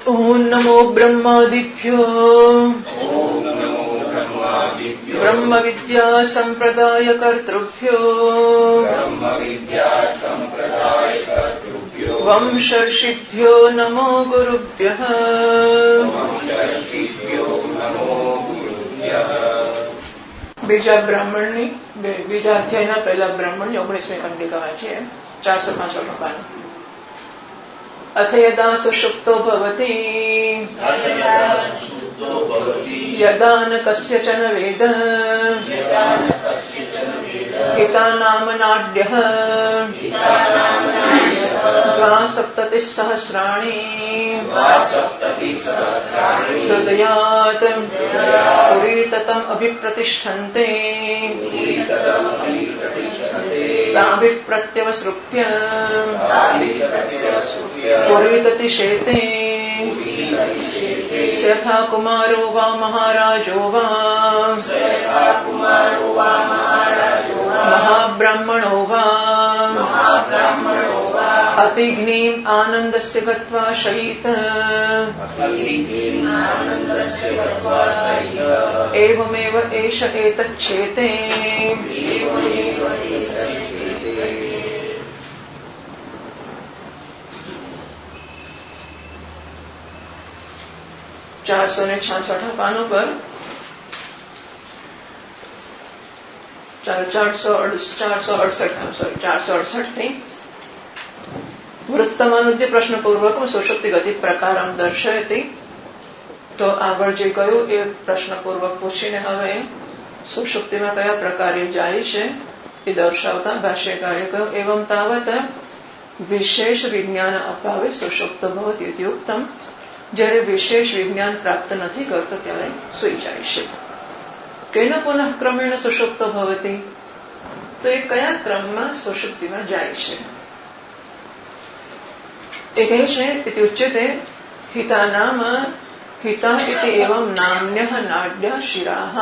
ओम नमो ब्रह्मादिभ्यो ब्रह्म विद्या संप्रदाय कर्तृभ्यो वंशर्षिभ्यो नमो गुरुभ्यः। બીજા બ્રાહ્મણની બીજા અધ્યાયના પહેલા બ્રાહ્મણની 19મી ખંડિકા વાંચીએ 465 પાન. अथ यदा सुषुप्तो भवति यदा न कस्यचन वेद हिता नाम नाड्यः द्वासप्ततिस्सहस्राणि हृदयात् पुरीततम् अभिप्रतिष्ठन्ते ताभिः प्रत्यवसृप्य पुरीततिशेते यथा कुमारो वा महाराजो वा महाब्राह्मणो वा अतिघ्नीम् आनन्दस्य गत्वा शयित एवमेव एष एतच्छेते। चारसौ ने 66 पानों पर 468 थी વૃત્તમાનુદ્ય પ્રશ્નપૂર્વક સુષુપ્તિ ગતિ પ્રકારમ દર્શયતી. તો આગળ જે કહ્યું એ પ્રશ્નપૂર્વક પૂછીને હવે સુષુપ્તિમાં કયા પ્રકારે જાય છે એ દર્શાવતા ભાષ્યકારે કહ્યું એવં તાવત વિશેષ વિજ્ઞાન અભાવે સુષુપ્ત ભવતી યુક્તમ. જ્યારે વિશેષ વિજ્ઞાન પ્રાપ્ત નથી કરતો ત્યારે સુઈ જાય છે. કેન પુનઃ ક્રમેણ સુષુપ્ત ભવતી. તો એ કયા ક્રમમાં સુષુપ્તિમાં જાય છે એ કહે છે ઇતિ ઉચ્યતે હિતા નામ હિતા ઇતિ એવં નામ્યઃ નાડ્ય શિરાહ.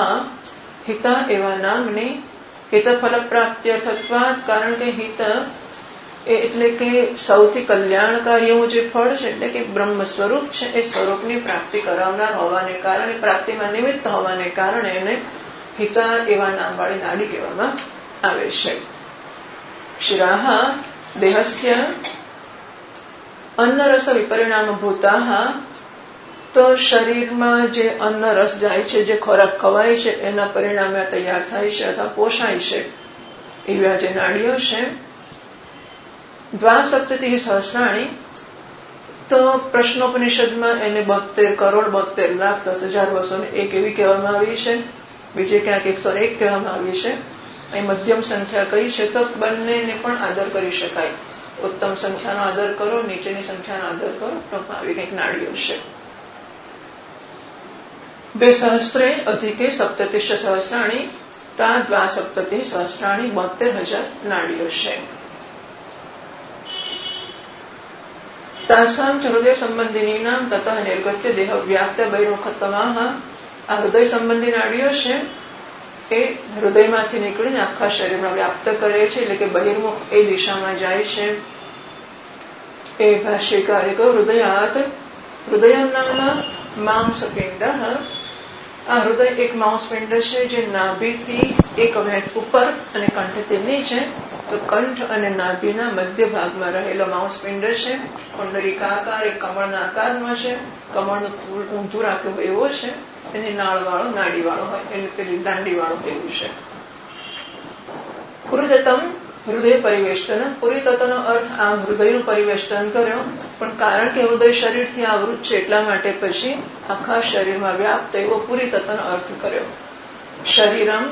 હિતા એવા નામની હિત ફલ પ્રાપ્ત્યર્થત્વાત. કારણ કે હિત એટલે કે સૌથી કલ્યાણકારી એવું જે ફળ છે એટલે કે બ્રહ્મ સ્વરૂપ છે એ સ્વરૂપની પ્રાપ્તિ કરાવનાર હોવાને કારણે પ્રાપ્તિમાં નિમિત્ત હોવાને કારણે એને હિતા એવા નામવાળી નાડી કહેવામાં આવે છે. શિરાહ દેહસ્ય અન્નરસ વિપરિણામ ભૂતાહ. તો શરીરમાં જે અન્ન રસ જાય છે જે ખોરાક ખવાય છે એના પરિણામે તૈયાર થાય છે અથવા પોષાય છે એવા જે નાડીઓ છે. દ્વાસપ્તતિ સહસ્રાણી. તો પ્રશ્નોપનિષદમાં એને 72 કરોડ 72 લાખ 10,000 વર્ષોને એક એવી કહેવામાં આવી છે. બીજે ક્યાંક 101 કહેવામાં આવી છે. અહીં મધ્યમ સંખ્યા કઈ છે તો બંનેને પણ આદર કરી શકાય. ઉત્તમ સંખ્યાનો આદર કરો, નીચેની સંખ્યાનો આદર કરો, આવી કંઈક નાડીઓ છે. 2 સહસ્ત્રે અધિકે સપ્તતિશ સહસ્રાણી તા દ્વાસપ્તતિ સહસ્રાણી 72,000 નાડીઓ છે. તાસામ હૃદય સંબંધિની નામ તતઃ નિર્ગત્ય દેહ વ્યાપ્ત બહિર્મુખતમાહ. આ હૃદય સંબંધી નાડીઓ છે એ હૃદયમાંથી નીકળીને આખા શરીરમાં વ્યાપ્ત કરે છે એટલે કે બહિર્મુખ એ દિશામાં જાય છે. એ ભાષ્યકારે કહ્યું હૃદયાત હૃદયમ નામ માંસપિંડ. આ હૃદય એક માંસપિંડ છે જે નાભીથી એક વેત ઉપર અને કંઠથી નીચે. તો કંઠ અને નાભીના મધ્ય ભાગમાં રહેલો માંસપિંડ છે. કુંડલિકાકાર એક કમળના આકારનો છે. કમળનું ફૂલ ઊંધું રાખ્યું એવો છે. એની નાળ વાળો નાડી વાળો હોય એને પેલી દાંડી વાળો એવું છે. પુરીતતમ હૃદય પરિવેષ્ટન. પુરીતતનો અર્થ આમ હૃદયનું પરિવેષ્ટન કર્યો પણ કારણ કે હૃદય શરીરથી આવૃત છે એટલા માટે પછી આખા શરીરમાં વ્યાપ્ત એવો પુરીતતનો અર્થ કર્યો. શરીરમ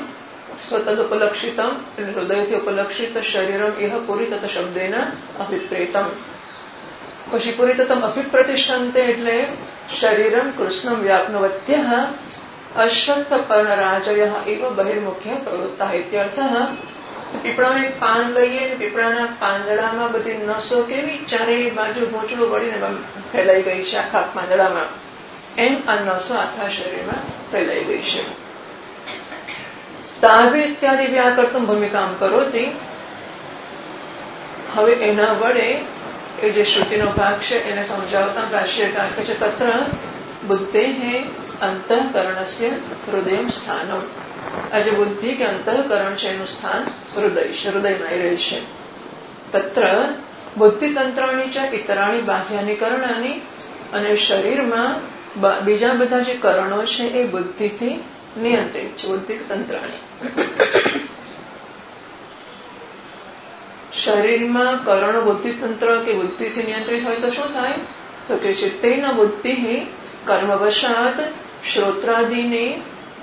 સ્વતદ ઉપલક્ષિતમ એટલે હૃદયથી ઉપલક્ષિત શરીરમ એહ પુરીતત શબ્દેન અભિપ્રેતમ. પછી પુરીતતમ અભિપ્રતિષ્ઠંતે એટલે શરીરમ કૃષ્ણમ વ્યાપ્નવત્યઃ અશ્વત્થ પર્ણરાજય એવ બહિર્મુખ્ય પ્રવૃત્તા ઇત્યર્થઃ. પીપળામાં એક પાન લઈએ ને પીપળાના પાંદડામાં બધી નસો કેવી ચારે બાજુ ભોંચડું વળીને ફેલાઈ ગઈ છે આખા પાંદડામાં. એમ આ નસો આખા શરીરમાં ફેલાઈ ગઈ છે. તાભી ઇત્યાદિ વ્યાકર્તમ ભૂમિકામ કરોતિ. હવે એના વડે એ જે શ્રુતિનો ભાગ છે એને સમજાવતા ભાષ્યકાર કહે છે તત્ર બુદ્ધેઃ અંતઃકરણસ્ય હૃદય સ્થાનમ. આ જે બુદ્ધિ કે અંતઃકરણ છે એનું સ્થાન હૃદય છે, હૃદયમાં રહે છે. તત્ર બુદ્ધિતંત્રાણી ચ ઇતરાણી બાહ્યાની કરણાની, અને શરીરમાં બીજા બધા જે કરણો છે એ બુદ્ધિથી નિયંત્રિત છે. બુદ્ધિ તંત્રાણી, શરીરમાં કરણો બુદ્ધિતંત્ર કે બુદ્ધિથી નિયંત્રિત હોય તો શું થાય? તો કે છે તેન બુદ્ધિ કર્મવશાત શ્રોત્રાદિને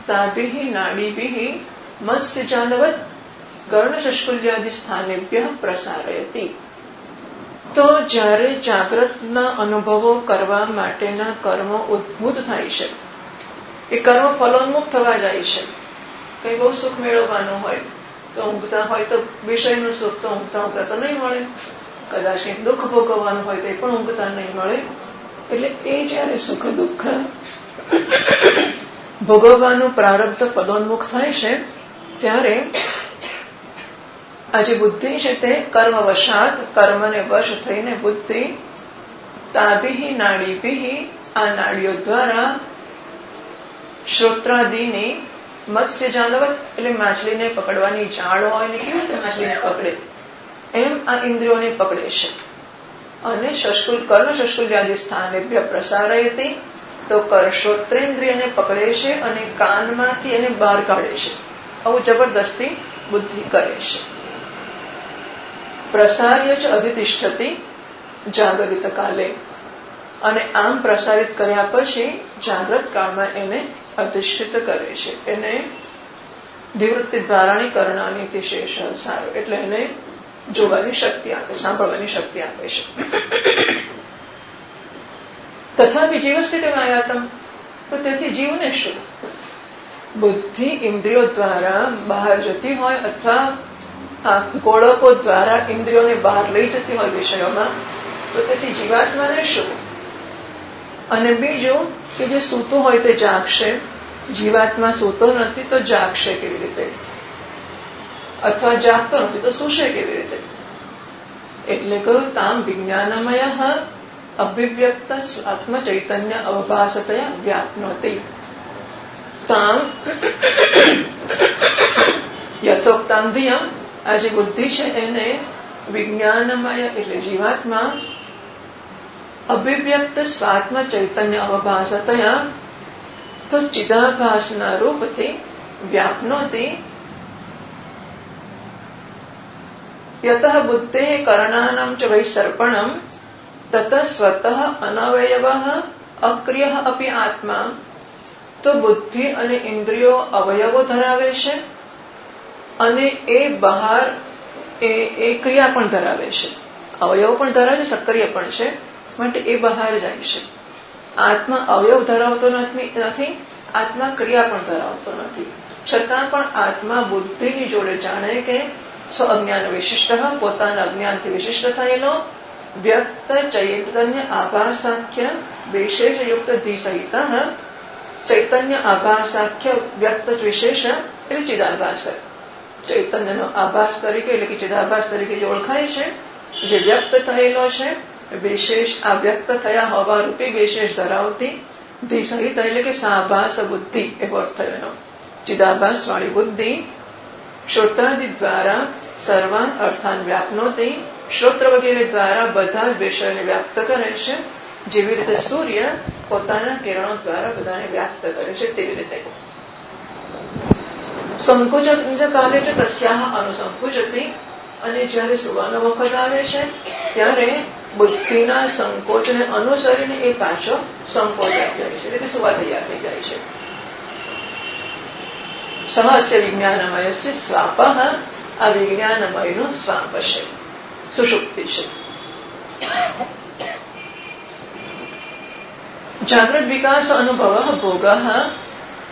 તાભિઃ નાડીભિઃ મત્સ્યજાલવત કર્ણશસ્કુલ્યાદિ સ્થાનેભ્ય પ્રસારયતિ. તો જ્યારે જાગ્રતના અનુભવો કરવા માટેના કર્મો ઉદ્ભૂત થાય છે, એ કર્મ ફલોન્મુખ થવા જાય છે. કઈ બહુ સુખ મેળવવાનું હોય તો ઊંઘતા હોય તો વિષયનું સુખ તો ઊંઘતા તો નહીં મળે, કદાચ કંઈક દુઃખ ભોગવવાનું હોય તો એ પણ ઊંઘતા નહીં મળે. એટલે એ જયારે સુખ દુઃખ ભોગવવાનું પ્રારબ્ધ પદોન્મુખ થાય છે ત્યારે આ જે બુદ્ધિ છે તે કર્મવશાત, કર્મને વશ થઈને બુદ્ધિ તાભિઃ નાડીભિઃ, આ નાડીઓ દ્વારા શ્રોત્રાદિની મત્સ્યજાલવત એટલે માછલીને પકડવાની જાળ હોય ને કેવી રીતે માછલીને પકડે એમ આ ઇન્દ્રિયોને પકડે છે. અને કર્ણશસ્કુલ્યાદિ સ્થાનેભ્ય પ્રસારયતિ, તો શ્રોત્રેન્દ્રિયને પકડે છે અને કાનમાંથી એને બહાર કાઢે છે. આવું જબરદસ્તી બુદ્ધિ કરે છે. પ્રસાર્ય ચ અધિતિષ્ઠતિ જાગરિત કાલે, અને આમ પ્રસારિત કર્યા પછી જાગ્રત કાળમાં એને અધિષ્ઠિત કરે છે. એને નિવૃત્તિ દ્વારાની કરણાની શેષ સારું, એટલે એને જોવાની શક્તિ આપે, સાંભળવાની શક્તિ આપે છે. તથાપી જીવસ્થિતિ માયાતમ, તો તેથી જીવને શું? બુદ્ધિ ઇન્દ્રિયો દ્વારા બહાર જતી હોય અથવા ગોળકો દ્વારા ઇન્દ્રિયોને બહાર લઈ જતી હોય વિષયોમાં, તો તેથી જીવાત્માને શું? અને બીજું કે જે સૂતો હોય તે જાગશે, જીવાત્મા સૂતો નથી તો જાગશે કેવી રીતે? અથવા જાગતો નથી તો સૂશે કેવી રીતે? એટલે કહ્યું તામ વિજ્ઞાનમય અભિવ્યક્ત આત્મ ચૈતન્ય અવભાસતયા વ્યાપ્નોતિ. તામ યથોક્તામ ધિયમ, આ જે બુદ્ધિ છે એને વિજ્ઞાનમય એટલે જીવાત્મા અભિવ્યક્ત સ્વાત્મ ચૈતન્ય અવભાસતયા, તો ચિદાભાસના રૂપથી વ્યાપનોતી. યતઃ બુદ્ધેઃ કરણાનાં ચ વૈસર્પણમ તત સ્વતઃ અનવયવઃ અક્રિયઃ અપી આત્મા, તો બુદ્ધિ અને ઇન્દ્રિયો અવયવો ધરાવે છે અને એ બહાર એ ક્રિયા પણ ધરાવે છે. અવયવ પણ ધરાવે છે, સક્રિય પણ છે, માટે એ બહાર જાય છે. આત્મા અવયવ ધરાવતો નથી, આત્મા ક્રિયા પણ ધરાવતો નથી. છતાં પણ આત્મા બુદ્ધિની જોડે જાણે કે સ્વ અજ્ઞાન વિશિષ્ટ, પોતાના અજ્ઞાનથી વિશિષ્ટ થયેલો વ્યક્ત ચૈતન્ય આભાસાખ્ય વિશેષયુક્ત ધિ સહિત, ચૈતન્ય આભાસાખ્ય વ્યક્ત વિશેષ એટલે ચિદાભાસ, ચૈતન્યનો આભાસ તરીકે એટલે કે ચિદાભાસ તરીકે જે ઓળખાય છે, જે વ્યક્ત થયેલો છે, વિશેષ આ વ્યક્ત થયા હોવા રૂપી વિશેષ ધરાવતી ધિ સહિત એટલે કે સાભાસ બુદ્ધિ એવો અર્થ થયો એનો. ચિદાભાસ વાળી બુદ્ધિ શ્રોત્રાદિ દ્વારા સર્વાન અર્થાન વ્યાપનોતી, શ્રોત્ર વગેરે દ્વારા બધા જ વિષયોને વ્યાપ્ત કરે છે. જેવી રીતે સૂર્ય પોતાના કિરણો દ્વારા બધાને વ્યાપ્ત કરે છે તેવી રીતે. સંકુચ કાલે છે તસ્યાહ અનુસંકુચતી, અને જયારે સુવાનો વખત આવે છે ત્યારે બુદ્ધિના સંકોચને અનુસરીને એ પાછો સંકોચાઈ જાય છે, એટલે કે સુવા તૈયાર થઈ જાય છે. સહસ્ય વિજ્ઞાનમય સ્વાપ, આ વિજ્ઞાનમયનું સ્વાપ છે, સુષુપ્તિ છે. જાગ્રત વિકાસ અનુભવ ભોગ,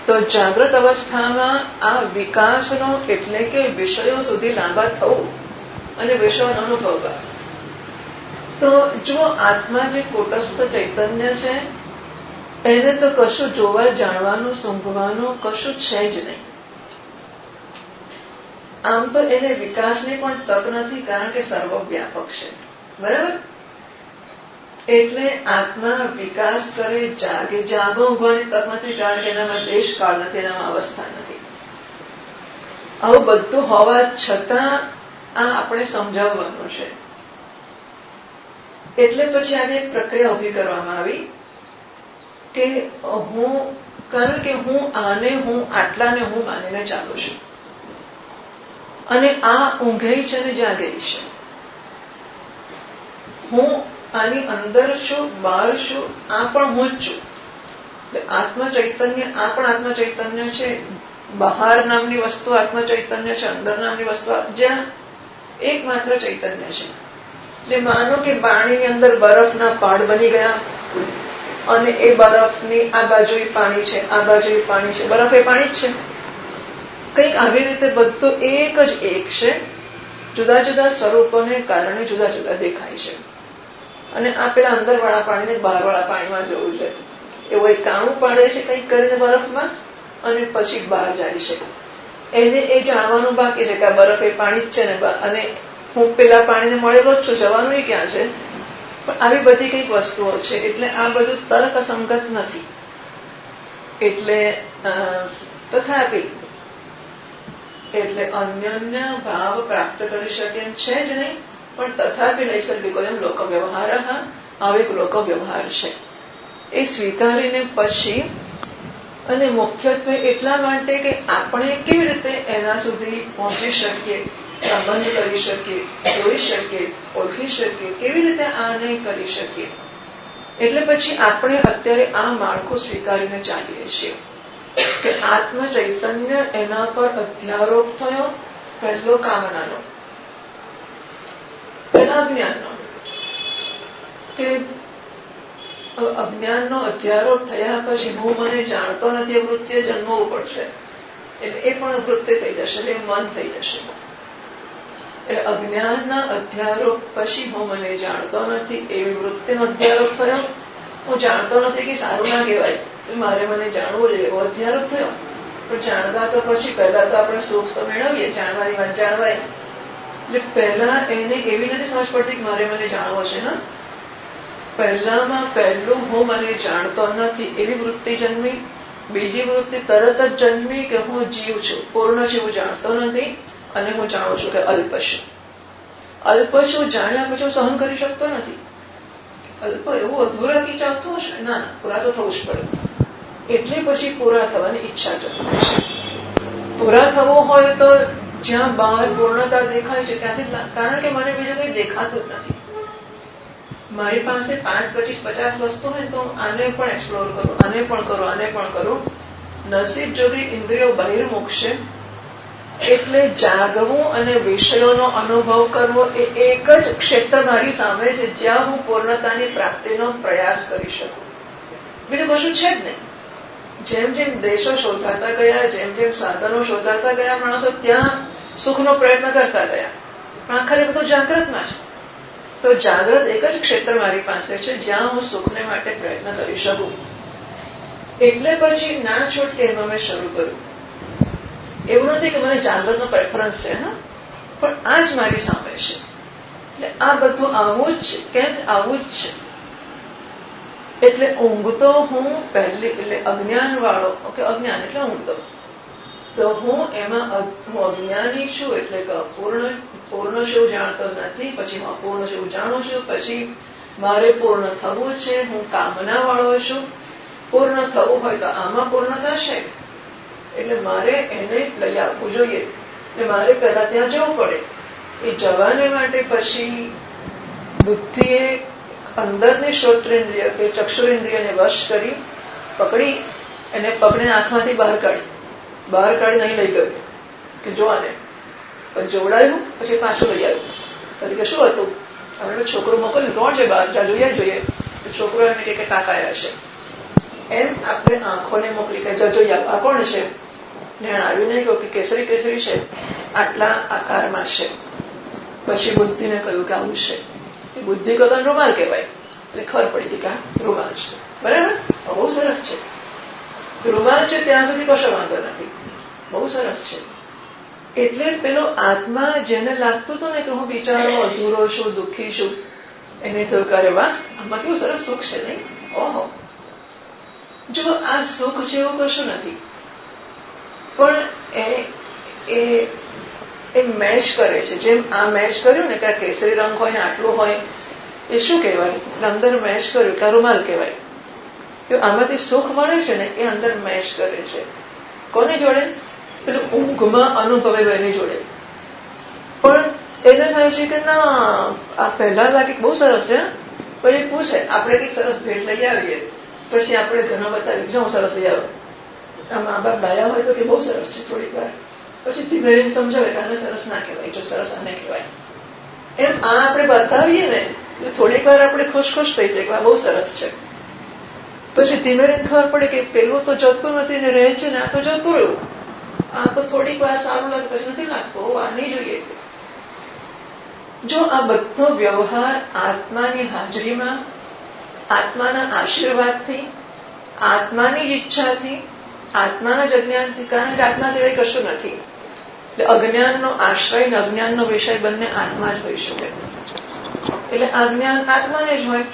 તો જાગ્રત અવસ્થામાં આ વિકાસનો એટલે કે વિષયો સુધી લાંબા થવું અને વિષયોનો અનુભવ. તો જો આત્મા જે કુટસ્થ ચૈતન્ય છે એને તો કશું જોવા જાણવાનું સૂંઘવાનું કશું છે જ નહીં. આમ તો એને વિકાસની પણ તક નથી, કારણ કે સર્વવ્યાપક છે, બરાબર. એટલે આત્મા વિકાસ કરે, જાગે. જાગો ઊંઘવાની તક નથી, કારણ કે એનામાં દેશ કાળ નથી, એનામાં અવસ્થા નથી. આવું બધું હોવા છતાં આ આપણે સમજાવવાનું છે. એટલે પછી આવી એક પ્રક્રિયા ઉભી કરવામાં આવી કે કારણ કે હું આટલાને હું માનીને ચાલું છું, અને આ ઊંઘે છે અને જાગે છે. હું આની અંદર છું, બહાર છું, આ પણ હું જ છું. આત્મ ચૈતન્ય, આ પણ આત્મ ચૈતન્ય છે. બહાર નામની વસ્તુ આત્મ ચૈતન્ય છે, અંદર નામની વસ્તુ જ્યાં એકમાત્ર ચૈતન્ય છે. જે માનો કે પાણીની અંદર બરફના પાડ બની ગયા, અને એ બરફની આ બાજુ પાણી છે, આ બાજુ પાણી છે, બરફ એ પાણી જ છે. કંઈક આવી રીતે બધું એક જ એક છે. જુદા જુદા સ્વરૂપોને કારણે જુદા જુદા દેખાય છે. અને આ પેલા અંદર વાળા પાણીને બહાર વાળા પાણીમાં જોવું છે. એવો એક કાણું પાડે છે કંઈક કરીને બરફમાં, અને પછી બહાર જાય છે. એને એ જાણવાનું બાકી છે કે આ બરફ એ પાણી જ છે ને, અને હું પેલા પાણીને મળેલો જ છું, જવાનું એ ક્યાં છે. પણ આવી બધી કંઈક વસ્તુઓ છે. એટલે આ બધું તર્ક સંગત નથી. એટલે તથાપિ એટલે અન્યોન્ય ભાવ પ્રાપ્ત કરી શકે એમ છે જ નહીં. પણ તથાપિ નૈસર્ગિકો એમ લોક વ્યવહાર, આવો એક લોક વ્યવહાર છે. એ સ્વીકારીને પછી, અને મુખ્યત્વે એટલા માટે કે આપણે કેવી રીતે એના સુધી પહોંચી શકીએ, સંબંધ કરી શકીએ, જોઈ શકીએ, ઓળખી શકીએ, કેવી રીતે આ નહીં કરી શકીએ. એટલે પછી આપણે અત્યારે આ માળખું સ્વીકારીને ચાલીએ છીએ કે આત્મ ચૈતન્ય, એના પર અધ્યારોપ થયો. પહેલો કામનાનો, પહેલા અજ્ઞાનનો, કે અજ્ઞાનનો અધ્યારોપ થયા પછી હું મને જાણતો નથી, એ વૃત્તિએ જન્મવું પડશે. એટલે એ પણ વૃત્તિ થઈ જશે, એટલે મન થઈ જશે. એટલે અજ્ઞાનના અધ્યારોપ પછી હું મને જાણતો નથી, એવી વૃત્તિનો અધ્યારોપ થયો. હું જાણતો નથી કે સારું ના કહેવાય, મારે મને જાણવું જોઈએ, એવો અધ્યારોપ થયો. પણ જાણતા તો પછી પહેલા તો આપણે સુખ તો મેળવીએ, જાણવાની વાત જાણવાય. એટલે પહેલા એને એવી નથી સમજ પડતી કે મારે મને જાણવો છે. હા, પહેલામાં પહેલું હું મને જાણતો નથી એવી વૃત્તિ જન્મી. બીજી વૃત્તિ તરત જ જન્મી કે હું જીવ છું, પૂર્ણ છું, જાણતો નથી, અને હું જાણું છું કે અલ્પ છું. અલ્પ છું જાણ્યા પછી હું સહન કરી શકતો નથી. અલ્પ એવું અધૂરા કી ચાલતું હશે, ના ના, પૂરા તો થવું જ પડે. એટલે પછી પૂરા થવાની ઈચ્છા જન્મે છે. પૂરા થવું હોય તો જ્યાં બહાર પૂર્ણતા દેખાય છે ત્યાંથી, કારણ કે મને બીજું કંઈ દેખાતું જ નથી. મારી પાસે 5, 25, 50 વસ્તુ હોય તો આને પણ એક્સપ્લોર કરું, આને પણ કરું, આને પણ કરું. નસીબ જોગી ઇન્દ્રિયો બહિર્મુખ છે. એટલે જાગવું અને વિષયોનો અનુભવ કરવો એ એક જ ક્ષેત્ર મારી સામે છે જ્યાં હું પૂર્ણતાની પ્રાપ્તિનો પ્રયાસ કરી શકું. બીજું કશું છે જ નહીં. જેમ જેમ દેશો શોધાતા ગયા, જેમ જેમ સાધનો શોધાતા ગયા, માણસો ત્યાં સુખનો પ્રયત્ન કરતા ગયા. પણ આખરે બધું જાગ્રતમાં છે. તો જાગ્રત એક જ ક્ષેત્ર મારી પાસે છે જ્યાં હું સુખને માટે પ્રયત્ન કરી શકું. એટલે પછી ના છૂટકે એમાં મેં શરૂ કર્યું. એવું નથી કે મને જાગ્રતનો પ્રેફરન્સ છે, હા, પણ આ જ મારી સામે છે. એટલે આ બધું આવું જ છે. કેમ આવું જ છે? એટલે ઊંઘતો હું પહેલી, એટલે અજ્ઞાન વાળો, ઓકે, અજ્ઞાન એટલે ઊંઘતો. તો હું એમાં અજ્ઞાની છું, એટલે કે પૂર્ણ શું જાણતો નથી, પછી હું અપૂર્ણ શું જાણું છું, પછી મારે પૂર્ણ થવું છે, હું કામના વાળો છું. પૂર્ણ થવું હોય તો આમાં પૂર્ણતા છે, એટલે મારે એને લઈ આવવું જોઈએ. એટલે મારે પહેલા ત્યાં જવું પડે. એ જવાને માટે પછી બુદ્ધિએ અંદરની શ્રોત્રેન્દ્રિય કે ચક્ષુરેન્દ્રિયને વશ કરી પકડી, એને પકડીને આંખમાંથી બહાર કાઢી નહીં લઈ ગયું કે જોવાને. પણ જોવડાયું, પછી પાછું લઈ આવ્યું. તરીકે શું હતું, હવે છોકરું મોકલ્યું, કોણ છે બહાર, જા જોઈએ. છોકરો એમને કે કાકાયા છે, એમ આપણે આંખોને મોકલી કે જોઈએ આ કોણ છે. લેણ આવ્યું નહીં કહ્યું કે કેસરી કેસરી છે, આટલા આકારમાં છે. પછી બુદ્ધિને કહ્યું કે આવું છે. એ બુદ્ધિ કહ્યું રૂમાલ કહેવાય. એટલે ખબર પડી ગઈ કે આ રૂમાલ છે. બરાબર, બહુ સરસ છે. રૂમાલ છે ત્યાં સુધી કશો વાંધો નથી, બહુ સરસ છે. એટલે પેલો આત્મા જેને લાગતું હતું ને કે હું બિચારો અધૂરો છું, દુઃખી છું, એને થયું કે અરે વાહ, આમાં કેવું સરસ સુખ છે નહીં? ઓહો, જો આ સુખ જેવું કશું નથી, પણ એ મેચ કરે છે. જેમ આ મેચ કર્યું ને કે આ કેસરી રંગ હોય ને આટલું હોય, એ શું કહેવાય? અંદર મેચ કર્યું કે રૂમાલ કહેવાય. આમાંથી સુખ મળે છે ને એ અંદર મેચ કરે છે. કોની જોડે? પેલું ઊંઘમાં અનુભવે એની જોડે. પણ એને થાય છે કે ના, આ પહેલા લાગે બહુ સરસ છે, પછી પૂછે આપણે કઈક સરસ ભેટ લઈ આવીએ, પછી આપણે ઘરમાં બતાવીએ જો હું સરસ લઈ આવું. આ મા બાપ ડાયા હોય તો કે બહુ સરસ છે, થોડીક વાર પછી ધીમે ધીમે સમજાવે કે આને સરસ ના કહેવાય, જો સરસ આને કહેવાય. એમ આ આપણે બતાવીએ ને એટલે થોડીક વાર આપણે ખુશ થઈ જાય કે આ બહુ સરસ છે. પછી ધીમે ધીમે ખબર પડે કે પેલું તો જતું નથી ને રહે છે ને આ તો જતું રહ્યું. આ તો થોડીક વાર સારું લાગે પછી નથી લાગતું, આ નહીં જોઈએ. જો આ બધો વ્યવહાર આત્માની હાજરીમાં, આત્માના આશીર્વાદથી, આત્માની ઈચ્છાથી, આત્માના જ અજ્ઞાનથી, કારણ કે આત્મા સિવાય કશું નથી, એટલે અજ્ઞાનનો આશ્રય અને અજ્ઞાનનો વિષય બંને આત્મા જ હોઈ શકે. એટલે આ જ્ઞાન આત્માને જ હોય,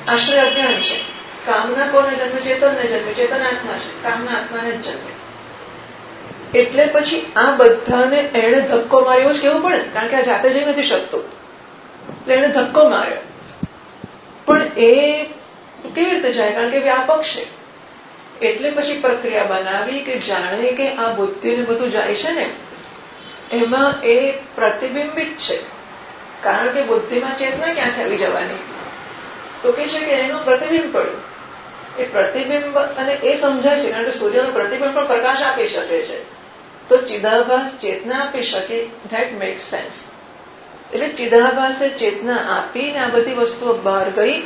આશ્રય અજ્ઞાન છે. કામના કોને જન્મે? ચેતનને જન્મે. ચેતન આત્મા છે, કામના આત્માને જ જન્મે. એટલે પછી આ બધાને એને ધક્કો માર્યો જ કેવું પડે, કારણ કે આ જાતે જઈ નથી શકતું, એટલે એને ધક્કો માર્યો. પણ એ કેવી રીતે જાય? કારણ કે વ્યાપક છે. એટલે પછી પ્રક્રિયા બનાવી કે જાણે કે આ બુદ્ધિને બધું જાય છે ને એમાં એ પ્રતિબિંબિત છે. કારણ કે બુદ્ધિમાં ચેતના ક્યાંથી આવી જવાની? તો કે છે કે એનું પ્રતિબિંબ પડ્યું. એ પ્રતિબિંબ અને એ સમજાય છે, કારણ કે સૂર્યનું પ્રતિબિંબ પણ પ્રકાશ આપી શકે છે, તો ચિદાભાસ ચેતના આપી શકે. That makes sense. એટલે ચિદાભાસે ચેતના આપીને આ બધી વસ્તુઓ બહાર ગઈ.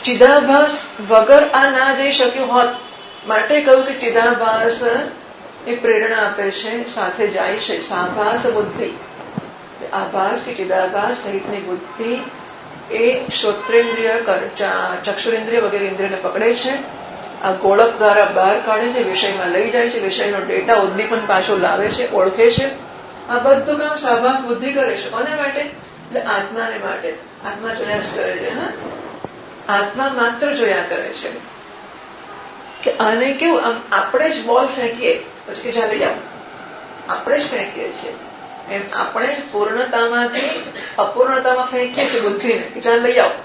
ચિદાભાસ વગર આ ના જઈ શક્યું હોત, માટે કહ્યું કે ચિદાભાસ એ પ્રેરણા આપે છે, સાથે જાય છે. સાભાસ બુદ્ધિ, આભાસ કે ચિદાભાસ સહિતની બુદ્ધિ એ શ્રોત્રેન્દ્રિય, ચક્ષુરેન્દ્રિય વગેરે ઇન્દ્રિયને પકડે છે. આ ગોળક દ્વારા બહાર કાઢે છે, વિષયમાં લઈ જાય છે, વિષયનો ડેટા ઉદ્દીપન પાછો લાવે છે, ઓળખે છે. આ બધું કામ સાભાસ બુદ્ધિ કરે છે. કોને માટે? એટલે આત્માને માટે. આત્મા જોયા જ કરે છે. હા, આત્મા માત્ર જોયા કરે છે. કે આને કેવું, આમ આપણે જ બોલ ફેંકીએ પછી કે ચાલે જાવ, આપણે જ ફેંકીએ છીએ, એમ આપણે જ પૂર્ણતામાંથી અપૂર્ણતામાં ફેંકીએ છીએ બુદ્ધિને કે ચાલ લઈ આવો.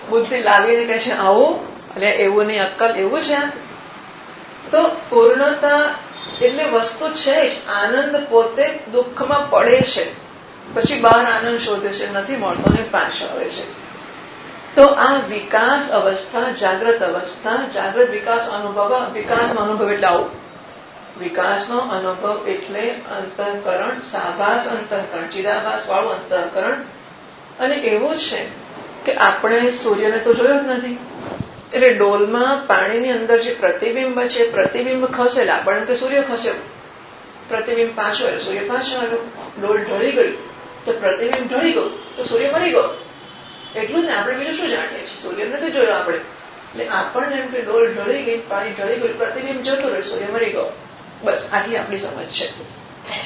બુદ્ધિ લાવીને કહે છે આવું, એટલે એવું નહીં, અક્કલ એવું છે. તો પૂર્ણતા એટલે વસ્તુ છે જ. આનંદ પોતે દુઃખમાં પડે છે, પછી બહાર આનંદ શોધે છે, નથી મળતો ને પાછો આવે છે. તો આ વિકાસ અવસ્થા, જાગ્રત અવસ્થા, જાગ્રત વિકાસ અનુભવ. વિકાસનો અનુભવ એટલે આવું, વિકાસનો અનુભવ એટલે અંતઃકરણ, સાભાસ અંતઃકરણ, ચિદાભાસ વાળું અંતઃકરણ. અને એવું છે કે આપણે સૂર્યને તો જોયો જ નથી, એટલે ડોલમાં પાણીની અંદર જે પ્રતિબિંબ છે, પ્રતિબિંબ ખસેલા, પણ કે સૂર્ય ખસ્યો, પ્રતિબિંબ પાછો આવ્યો, સૂર્ય પાછો આવ્યો. ડોલ ઢળી ગયું તો પ્રતિબિંબ ઢળી ગયું તો સૂર્ય મરી ગયો. એટલું જ ને, આપણે બીજું શું જાણીએ છીએ? સૂર્ય નથી જોયો આપણે, એટલે આપણને એમ કે ડોલ ઢળી ગઈ, પાણી ઢળી ગયું, પ્રતિબિંબ જતું રહ્યું, સૂર્ય મરી ગયો. બસ આટલી આપણી સમજ છે.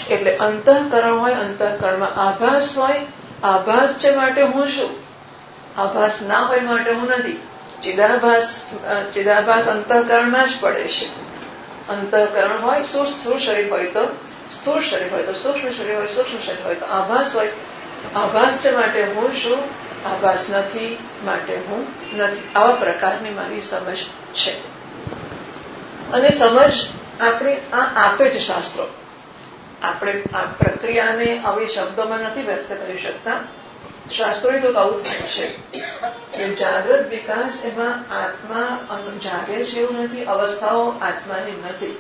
એટલે અંતઃકરણ હોય, અંતઃકરણમાં આભાસ હોય. આભાસ છે માટે હું છું, આભાસ ના હોય માટે હું નથી. ચિદાભાસ અંતઃકરણમાં જ પડે છે. અંતઃકરણ હોય, સ્થૂળ શરીર હોય તો સ્થૂળ શરીર હોય, તો સૂક્ષ્મ શરીર હોય, સૂક્ષ્મ શરીર હોય, તો આભાસ હોય. આભાસ છે માટે હું છું, આભાસ નથી માટે હું નથી. આવા પ્રકારની મારી સમજ છે. અને સમજ આપણે આ આપે છે શાસ્ત્રો. આપણે આ પ્રક્રિયાને આવી શબ્દોમાં નથી વ્યક્ત કરી શકતા. શાસ્ત્રોએ તો આવું થાય છે કે જાગ્રત વિકાસ એમાં આત્મા જાગે છે એવું નથી, અવસ્થાઓ આત્માની નથી,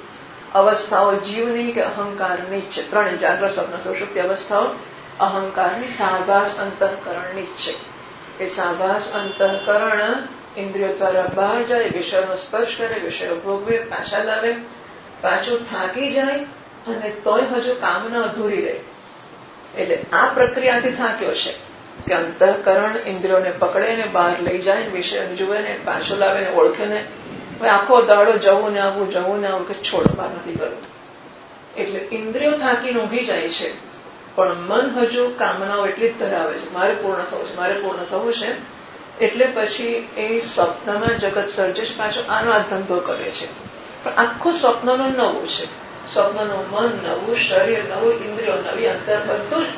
અવસ્થાઓ જીવની કે અહંકારની જ છે. ત્રણેય જાગ્રત, સ્વપ્ન, સુષુપ્તિ અવસ્થાઓ અહંકારની, સાભાસ અંતઃકરણની જ છે. એ સાભાસ અંતઃકરણ ઇન્દ્રિયો દ્વારા બહાર જાય, વિષયનો સ્પર્શ કરે, વિષયો ભોગવે, પાછા લાવે, પાછું થાકી જાય, અને તોય હજુ કામના અધૂરી રહે. એટલે આ પ્રક્રિયાથી થાક્યો છે કે અંતઃકરણ ઇન્દ્રિયોને પકડે ને બહાર લઈ જાય, વિષય જુએ ને પાછો લાવે ને ઓળખે ને આખો દાડો જવું ને આવું કે છોડવા નથી કરવું. એટલે ઇન્દ્રિયો થાકીને ઊંઘી જાય છે, પણ મન હજુ કામનાઓ એટલી જ ધરાવે છે, મારે પૂર્ણ થવું છે, મારે પૂર્ણ થવું છે. એટલે પછી એ સ્વપ્નમાં જગત સર્જે છે, પાછો આનો આ ધંધો કરે છે. પણ આખું સ્વપ્નનું નવું છે. સ્વપ્નનું મન નવું, શરીર નવું, ઇન્દ્રિયો નવી, અંતર બધું જ,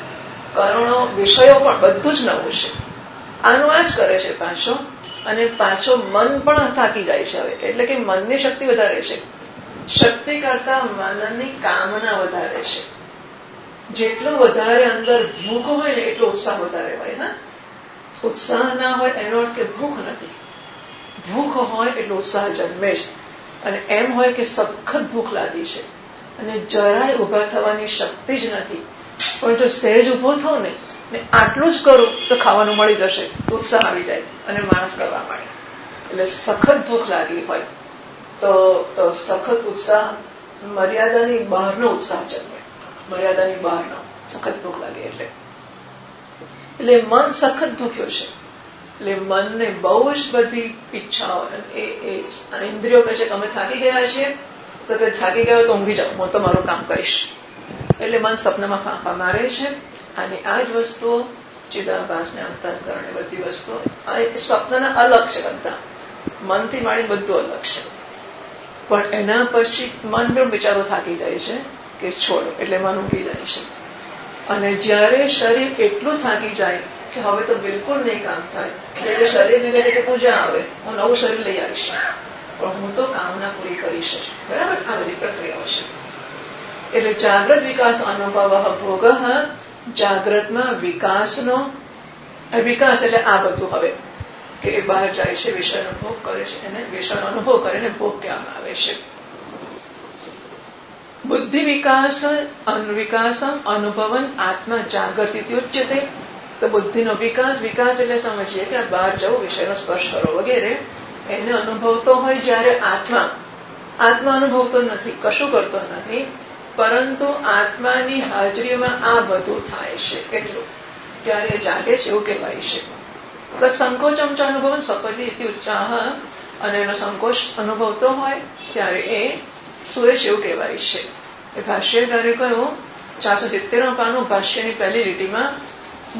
કરણો, વિષયો પણ બધું જ નવું છે. આનું આ જ કરે છે પાછો. અને પાછો મન પણ થાકી જાય છે હવે. એટલે કે મનની શક્તિ વધારે છે. શક્તિ કરતા મનની કામના વધારે છે. જેટલો વધારે અંદર ભૂખ હોય ને એટલો ઉત્સાહ વધારે હોય. હા, ઉત્સાહ ના હોય એનો અર્થ કે ભૂખ નથી. ભૂખ હોય એટલો ઉત્સાહ જન્મે છે. અને એમ હોય કે સખત ભૂખ લાગી છે અને જરાય ઉભા થવાની શક્તિ જ નથી, પણ જો સહેજ ઉભો થઉં ને આટલું જ કરું તો ખાવાનું મળી જશે, ઉત્સાહ આવી જાય અને માણસ કરવા માંડે. એટલે સખત ભૂખ લાગી હોય તો સખત ઉત્સાહ, મર્યાદાની બહારનો ઉત્સાહ જન્મે. મર્યાદાની બહારનો સખત ભૂખ લાગે એટલે મન સખત ભૂખ્યો છે. એટલે મનને બહુ જ બધી ઈચ્છાઓ, ઇન્દ્રિયો કહે છે કે અમે થાકી ગયા છીએ, તો કે થાકી ગયો તો ઊંઘી જાઓ, હું તો મારું કામ કરીશ. એટલે મન સ્વપ્નમાં ફાંફા મારે છે. અને આ જ વસ્તુઓ ચિદાભાસને અંતઃકરણ, બધી વસ્તુઓ સ્વપ્નના અલગ છે. બધા મનથી માંડી બધું અલગ છે. પણ એના પછી મન પણ બિચારો થાકી જાય છે કે છોડો, એટલે મન ઊંઘી જાય છે. અને જ્યારે શરીર એટલું થાકી જાય કે હવે તો બિલકુલ નહીં કામ થાય, એટલે શરીરને કહે છે કે તું જ્યાં આવે, હું નવું શરીર લઈ આવીશ, પણ હું તો કામના પૂરી કરીશ. બરાબર, આ બધી પ્રક્રિયાઓ છે. એટલે જાગ્રત વિકાસ અનુભવ ભોગ, જાગ્રતમાં વિકાસનો વિકાસ એટલે આ બધું હવે કે એ બહાર જાય છે, વિષયનો ભોગ કરે છે, એને વિષયનો અનુભવ કરીને ભોગ કહેવામાં આવે છે. બુદ્ધિ વિકાસ અનુભવન આત્મા જાગૃતિ ઉચ્યતે. તો બુદ્ધિનો વિકાસ એટલે સમજીએ કે બહાર જવું, વિષયનો સ્પર્શ કરો વગેરે, એને અનુભવતો હોય જ્યારે આત્મા અનુભવતો નથી, કશું કરતો નથી, પરંતુ આત્માની હાજરીમાં આ બધું થાય છે. કેટલું ત્યારે જાગે છે એવું કહેવાય છે. સંકોચમ ચ અનુભવન સ્વપતિ ઇતિ ઉચ્ચાહ. અને એનો સંકોચ અનુભવતો હોય ત્યારે એ સુએ છે એવું કહેવાય છે. એ ભાષ્યકારે કહ્યું 470 પાનું ભાષ્યની પહેલી લીટીમાં,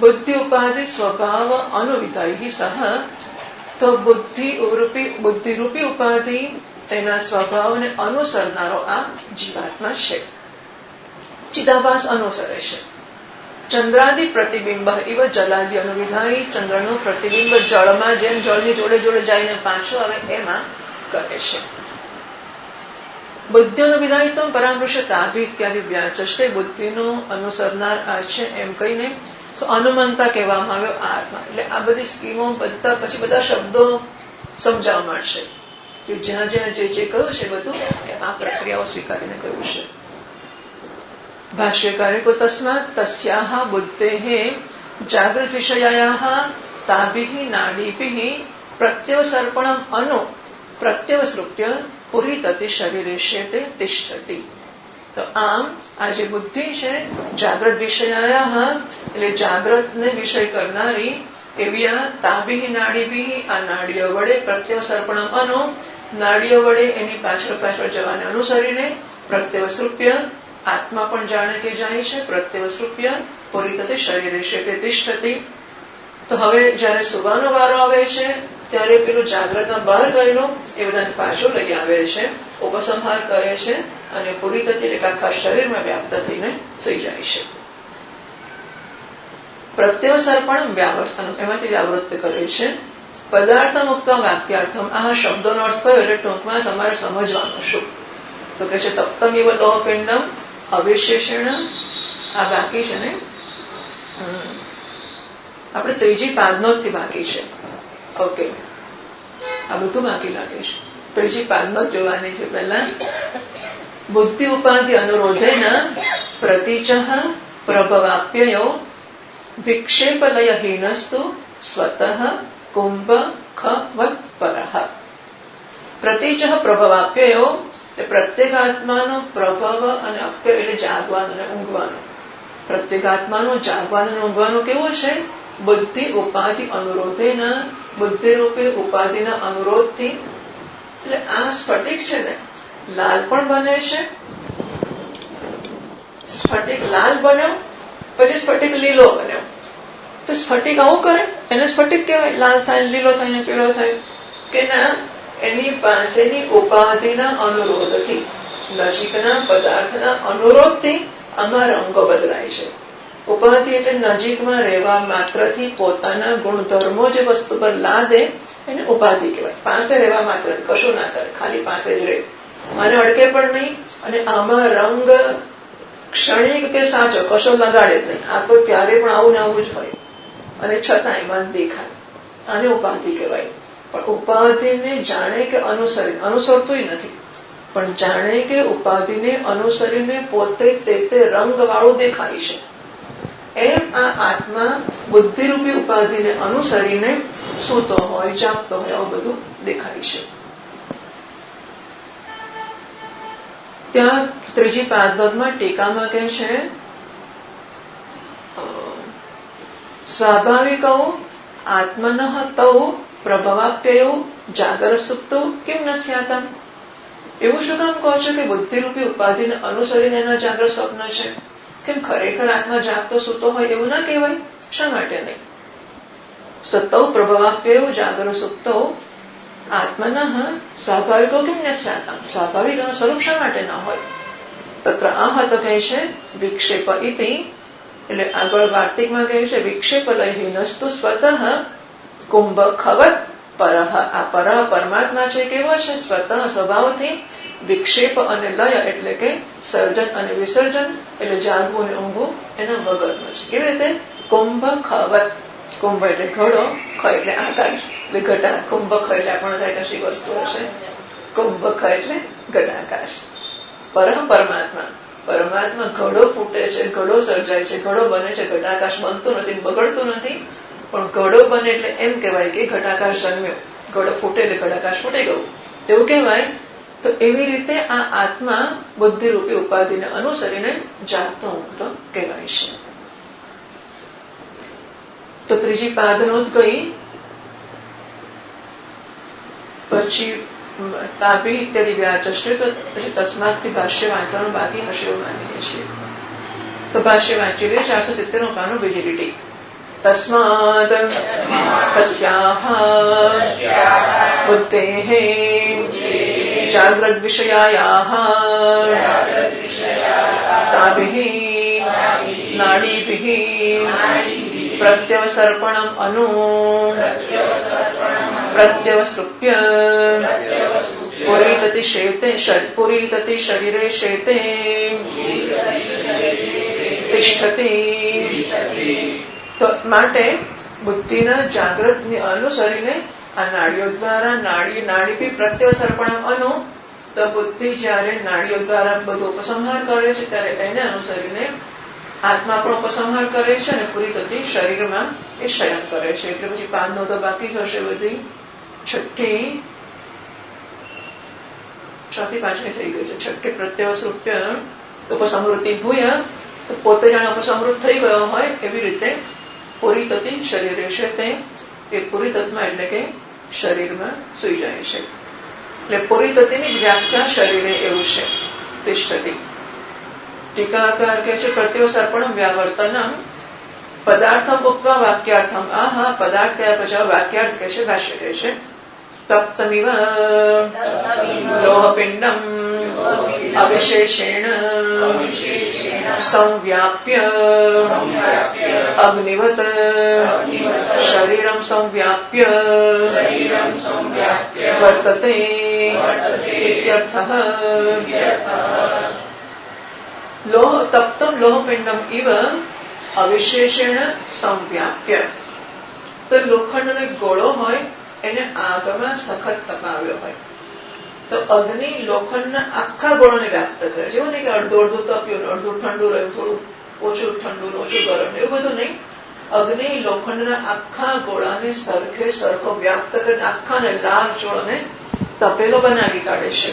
બુદ્ધિ ઉપાધિ સ્વભાવ અનુવિધાયી સહ. તો બુદ્ધિરૂપી ઉપાધિ તેના સ્વભાવને અનુસરનારો આ જીવાત્મા છે. ચિદાભાસ અનુસરે છે. ચંદ્રાદિ પ્રતિબિંબ ઇવ જલાદિ અનુવિધાયી. ચંદ્રનું પ્રતિબિંબ જળમાં જેમ જળની જોડે જોડે જઈને પાછું આવે એમાં કરે છે. બુદ્ધિ અનુવિધાયી તો પરામૃશ તાભી ઇત્યાદિ વ્યાચષ્ટે. બુદ્ધિનું અનુસરનાર આ છે એમ કહીને અનુમંતા કહેવામાં આવ્યો આ અર્થમાં. એટલે આ બધી સ્કીમો પછી બધા શબ્દો સમજાવવા માંડશે કે જ્યાં જ્યાં જે કહ્યું છે બધું આ પ્રક્રિયાઓ સ્વીકારીને કહ્યું છે. ભાષ્યકારે કો તસ્માત તસ્યાહ બુદ્ધેઃ જાગૃત વિષયાયાઃ તાભિઃ નાડીભિઃ પ્રત્યવસર્પણમ પ્રત્યવસૃત્ય પુરીતતિ શરીરેષ્યતે તિષ્ઠતિ. તો આમ આ જે બુદ્ધિ છે જાગ્રત વિષયાયાઃ એટલે જાગ્રતને વિષય કરનારી એવી આ તાભિઃ નાડીભિઃ આ નાડીઓ વડે પ્રત્યવસર્પણમ નાડીઓ વડે એની પાછળ પાછળ જવાને અનુસરીને પ્રત્યવસૃપ્ય આત્મા પણ જાણે કે જાય છે. પ્રત્યવસૃપ્ય પુરીતતિ શરીરેષ્યતે તિષ્ઠતિ. તો હવે જયારે સુવાનો વારો આવે છે ત્યારે પેલું જાગ્રતમાં બહાર ગયેલું એ બધાને પાછું લઈ આવે છે, ઉપસંહાર કરે છે અને પૂરી થતી એટલે આખા શરીરમાં વ્યાપ્ત થઈને થઈ જાય છે. પ્રત્યવસર્પણ વ્યાવર્તન, એમાંથી વ્યાવૃત્ત કરે છે. પદાર્થ મુક્ત વાક્યાર્થમ. આ શબ્દોનો અર્થ કયો એટલે ટૂંકમાં તમારે સમજવાનું શું તો કે છે તપ્તમ એવ લોહપિંડમ અવિશેષણ. આ બાકી છે ને, આપણે ત્રીજી પાદનોથી બાકી છે. ઓકે, આ બધું બાકી લાગે છે. ત્રીજી પાદનોત જોવાની છે. પહેલા બુદ્ધિ ઉપાધિ અનુરોધેન પ્રતિચ પ્રભવાપ્યયો વિક્ષેપલયહીનસ્તુ સ્વતઃ કુંભ ખવત પરઃ. પ્રતિચ પ્રભવાપ્યયો એટલે પ્રત્યેગાત્માનો પ્રભવ અને અપ્યય એટલે જાગવાનું અને ઊંઘવાનું. પ્રત્યેગાત્માનો જાગવાનું અને ઊંઘવાનું કેવું છે? બુદ્ધિ ઉપાધિ અનુરોધેના, બુદ્ધિ રૂપે ઉપાધિના અનુરોધથી. એટલે આ સ્ફટિક છે ને લાલ પણ બને છે. સ્ફટિક લાલ બન્યો પછી સ્ફટિક લીલો બન્યો. તો સ્ફટિક આવું કરે, એને સ્ફટિક કહેવાય. લાલ થાય, લીલો થાય ને પીળો થાય કે ના, એની પાસેની ઉપાધિના અનુરોધથી, નજીકના પદાર્થના અનુરોધથી આમાં રંગો બદલાય છે. ઉપાધિ એટલે નજીકમાં રહેવા માત્રથી પોતાના ગુણધર્મો જે વસ્તુ પર લાદે એને ઉપાધિ કહેવાય. પાસે રહેવા માત્ર કશું ના કરે, ખાલી પાસે જ રહે, મને અડકે પણ નહીં, અને આમાં રંગ ક્ષણિક કે સાચો કશો લગાડે જ નહીં. આ તો ત્યારે પણ આવું ને આવું જ હોય, અને છતાં એમાં દેખાય. આને ઉપાધિ કહેવાય. પણ ઉપાધિને જાણે કે અનુસરતું નથી, પણ જાણે કે ઉપાધિને અનુસરીને પોતે તે રંગ વાળું દેખાય છે. એમ આ આત્મા બુદ્ધિરૂપી ઉપાધિને અનુસરીને સૂતો હોય, જાગતો હોય, આવું બધું દેખાય છે. ત્યાં ત્રીજી પાદમાં ટીકામાં કહે છે, સ્વાભાવિકૌ આત્મનઃ તૌ પ્રભવાપ્યયો જાગર સુપ્તો કેમ ન સ્યાતમ. એવું શું કામ કહો છો કે બુદ્ધિરૂપી ઉપાધિને અનુસરીને એના જાગ્રત સ્વપ્ન છે? કેમ ખરેખર આત્મા જાગતો સૂતો હોય એવું ના કહેવાય? શા માટે નહીં? સત્તૌ પ્રભવાપ્યયો જાગર સુપ્તો આત્મનઃ સ્વાભાવિકો કેમ ન સ્યાતમ. સ્વાભાવિક એનું સ્વરૂપ શા માટે ન હોય? તત્ર આહ તો કહે છે વિક્ષેપ ઇતિ, એટલે આગળ વાર્તિકમાં કહે છે વિક્ષેપ લયહીનસ્તુ સ્વતઃ કુંભખવત પરહ. આ પરહ પરમાત્મા છે, કેવો છે? સ્વતઃ સ્વભાવથી. વિક્ષેપ અને લય એટલે કે સર્જન અને વિસર્જન, એટલે જાગવું અને ઊંઘવું એના વગરનો છે. કેવી રીતે? કુંભખવત. કુંભ એટલે ઘડો, ખ એટલે આકાશ, એટલે ઘટા. કુંભ ખ એટલે આપણને થાય કશી વસ્તુ હશે, કુંભ ખ એટલે ઘટાકાશ. પરહ પરમાત્મા. પરમાત્મા ઘડો ફૂટે છે, ઘડો સર્જાય છે, ઘડો બને છે. ઘટાકાશ બનતું નથી, બગડતું નથી, પણ ઘડો બને એટલે એમ કહેવાય કે ઘટાકાશ જન્મ્યો. ઘડો ફૂટે એટલે ઘટાકાશ ફૂટી ગયું, એવું કહેવાય. તો એવી રીતે આ આત્મા બુદ્ધિરૂપી ઉપાધિને અનુસરીને જાગતો ઊંઘતો કહેવાય છે. તો ત્રીજી પાદનોત ગઈ. પછી તાભી ઇત્યાદિ વ્યાચષ્ટે, તો પછી તસ્માતથી ભાષ્ય વાંચવાનું બાકી હશે એવું માનીએ છીએ. તો ભાષ્ય વાંચી લે. 470 પાનું બીજી લીટી. તસ્માત તસ્યાહ બુદ્ધેઃ જાગ્રત વિષયાયાઃ તાભિઃ નાડીભિઃ પ્રત્યવસર્પણમ અનુ પ્રત્યવસૃપ્ય પુરીતતિ શરીરે શેતે તિષ્ઠતિ. તો માટે બુદ્ધિના જાગ્રતને અનુસરીને આ નાડીઓ દ્વારા નાડી પ્રત્યવસર્પણમ અનુ, તો બુદ્ધિ જયારે નાડીઓ દ્વારા બધો ઉપસંહાર કરે છે ત્યારે એને અનુસરીને આત્મા પણ ઉપસંહાર કરે છે, અને પૂરી થતી શરીરમાં એ શયન કરે છે. એટલે પછી પાંચનો તો બાકી થશે બધી. ચોથી પાંચમી થઈ ગઈ છે. છઠ્ઠી પ્રત્યવસૃપ્ય ઉપસમૃતિ ભૂય, તો પોતે જાણે ઉપસમૃત થઈ ગયો હોય એવી રીતે પૂરી થતી શરીર છે, તે એ પૂરી તત્માં એટલે કે શરીરમાં સુઈ જાય છે. એટલે પૂરી તત્ની જ વ્યાખ્યા શરીરે એવું છે. તિષ્ઠતિ. ટીકાકાર કે છે પ્રત્યવસર્પણ વ્યાવર્તનમ પદાર્થમ ઉક્ત્વા વાક્યાર્થમ. આ પદાર્થ થયા પછી વાક્યાર્થ કે છે, ભાષ્ય કે છે તપ્તમિવ લોહપિંડમ અવિશેષેણ સંવ્યાપ્ય અગ્નિવત શરીરમ સંવ્યાપ્ય વર્તતે ઇત્યર્થઃ. તપ્તમ લોહપિંડમ ઇવ અવિશેષેણ સંવ્યાપ્ય. તો લોખંડનો એક ગોળો હોય, એને આગમાં સખત તપાવ્યો હોય, તો અગ્નિ લોખંડના આખા ગોળાને વ્યાપ્ત કરે છે. એવું નહીં કે અડધું તપ્યું, અડધું ઠંડુ રહ્યું, થોડું ઓછું ઠંડુ, ઓછું ગરમ, એવું બધું નહીં. અગ્નિ લોખંડના આખા ગોળાને સરખો વ્યાપ્ત કરીને આખાને લાલ ચોળને તપેલો બનાવી કાઢે છે.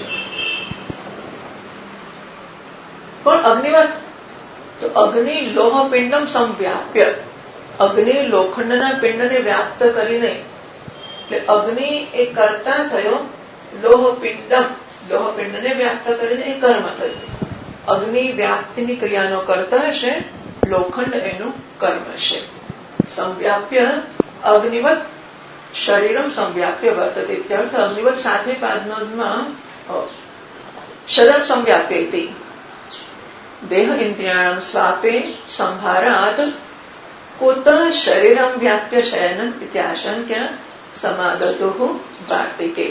પણ અગ્નિવત, તો અગ્નિ લોહપિંડમ સંવ્યાપ્ય. અગ્નિ લોખંડના પિંડને વ્યાપ્ત કરીને, એટલે અગ્નિ એ કર્તા થયો, લોહપિંડને વ્યાપ્ત કરીને એ કર્મ થયું. અગ્નિ વ્યાપ્તિની ક્રિયાનો કરતા હશે, લોખંડ એનું કર્મ છે. સંવ્યાપ્ય અગ્નિવત શરીરમ સંવ્યાપ્ય વર્તતે ઇત્યર્થ. અગ્નિવત 7મી પાદમાં શરીરમ સંવ્યાપ્યતિ દેહ ઇન્દ્રિયાણમ સ્વાપે સંભારાત કુત શરીરમ વ્યાપ્ય શયનમ ઇત્યાશંક્ય સમાગતો વાર્તિકે.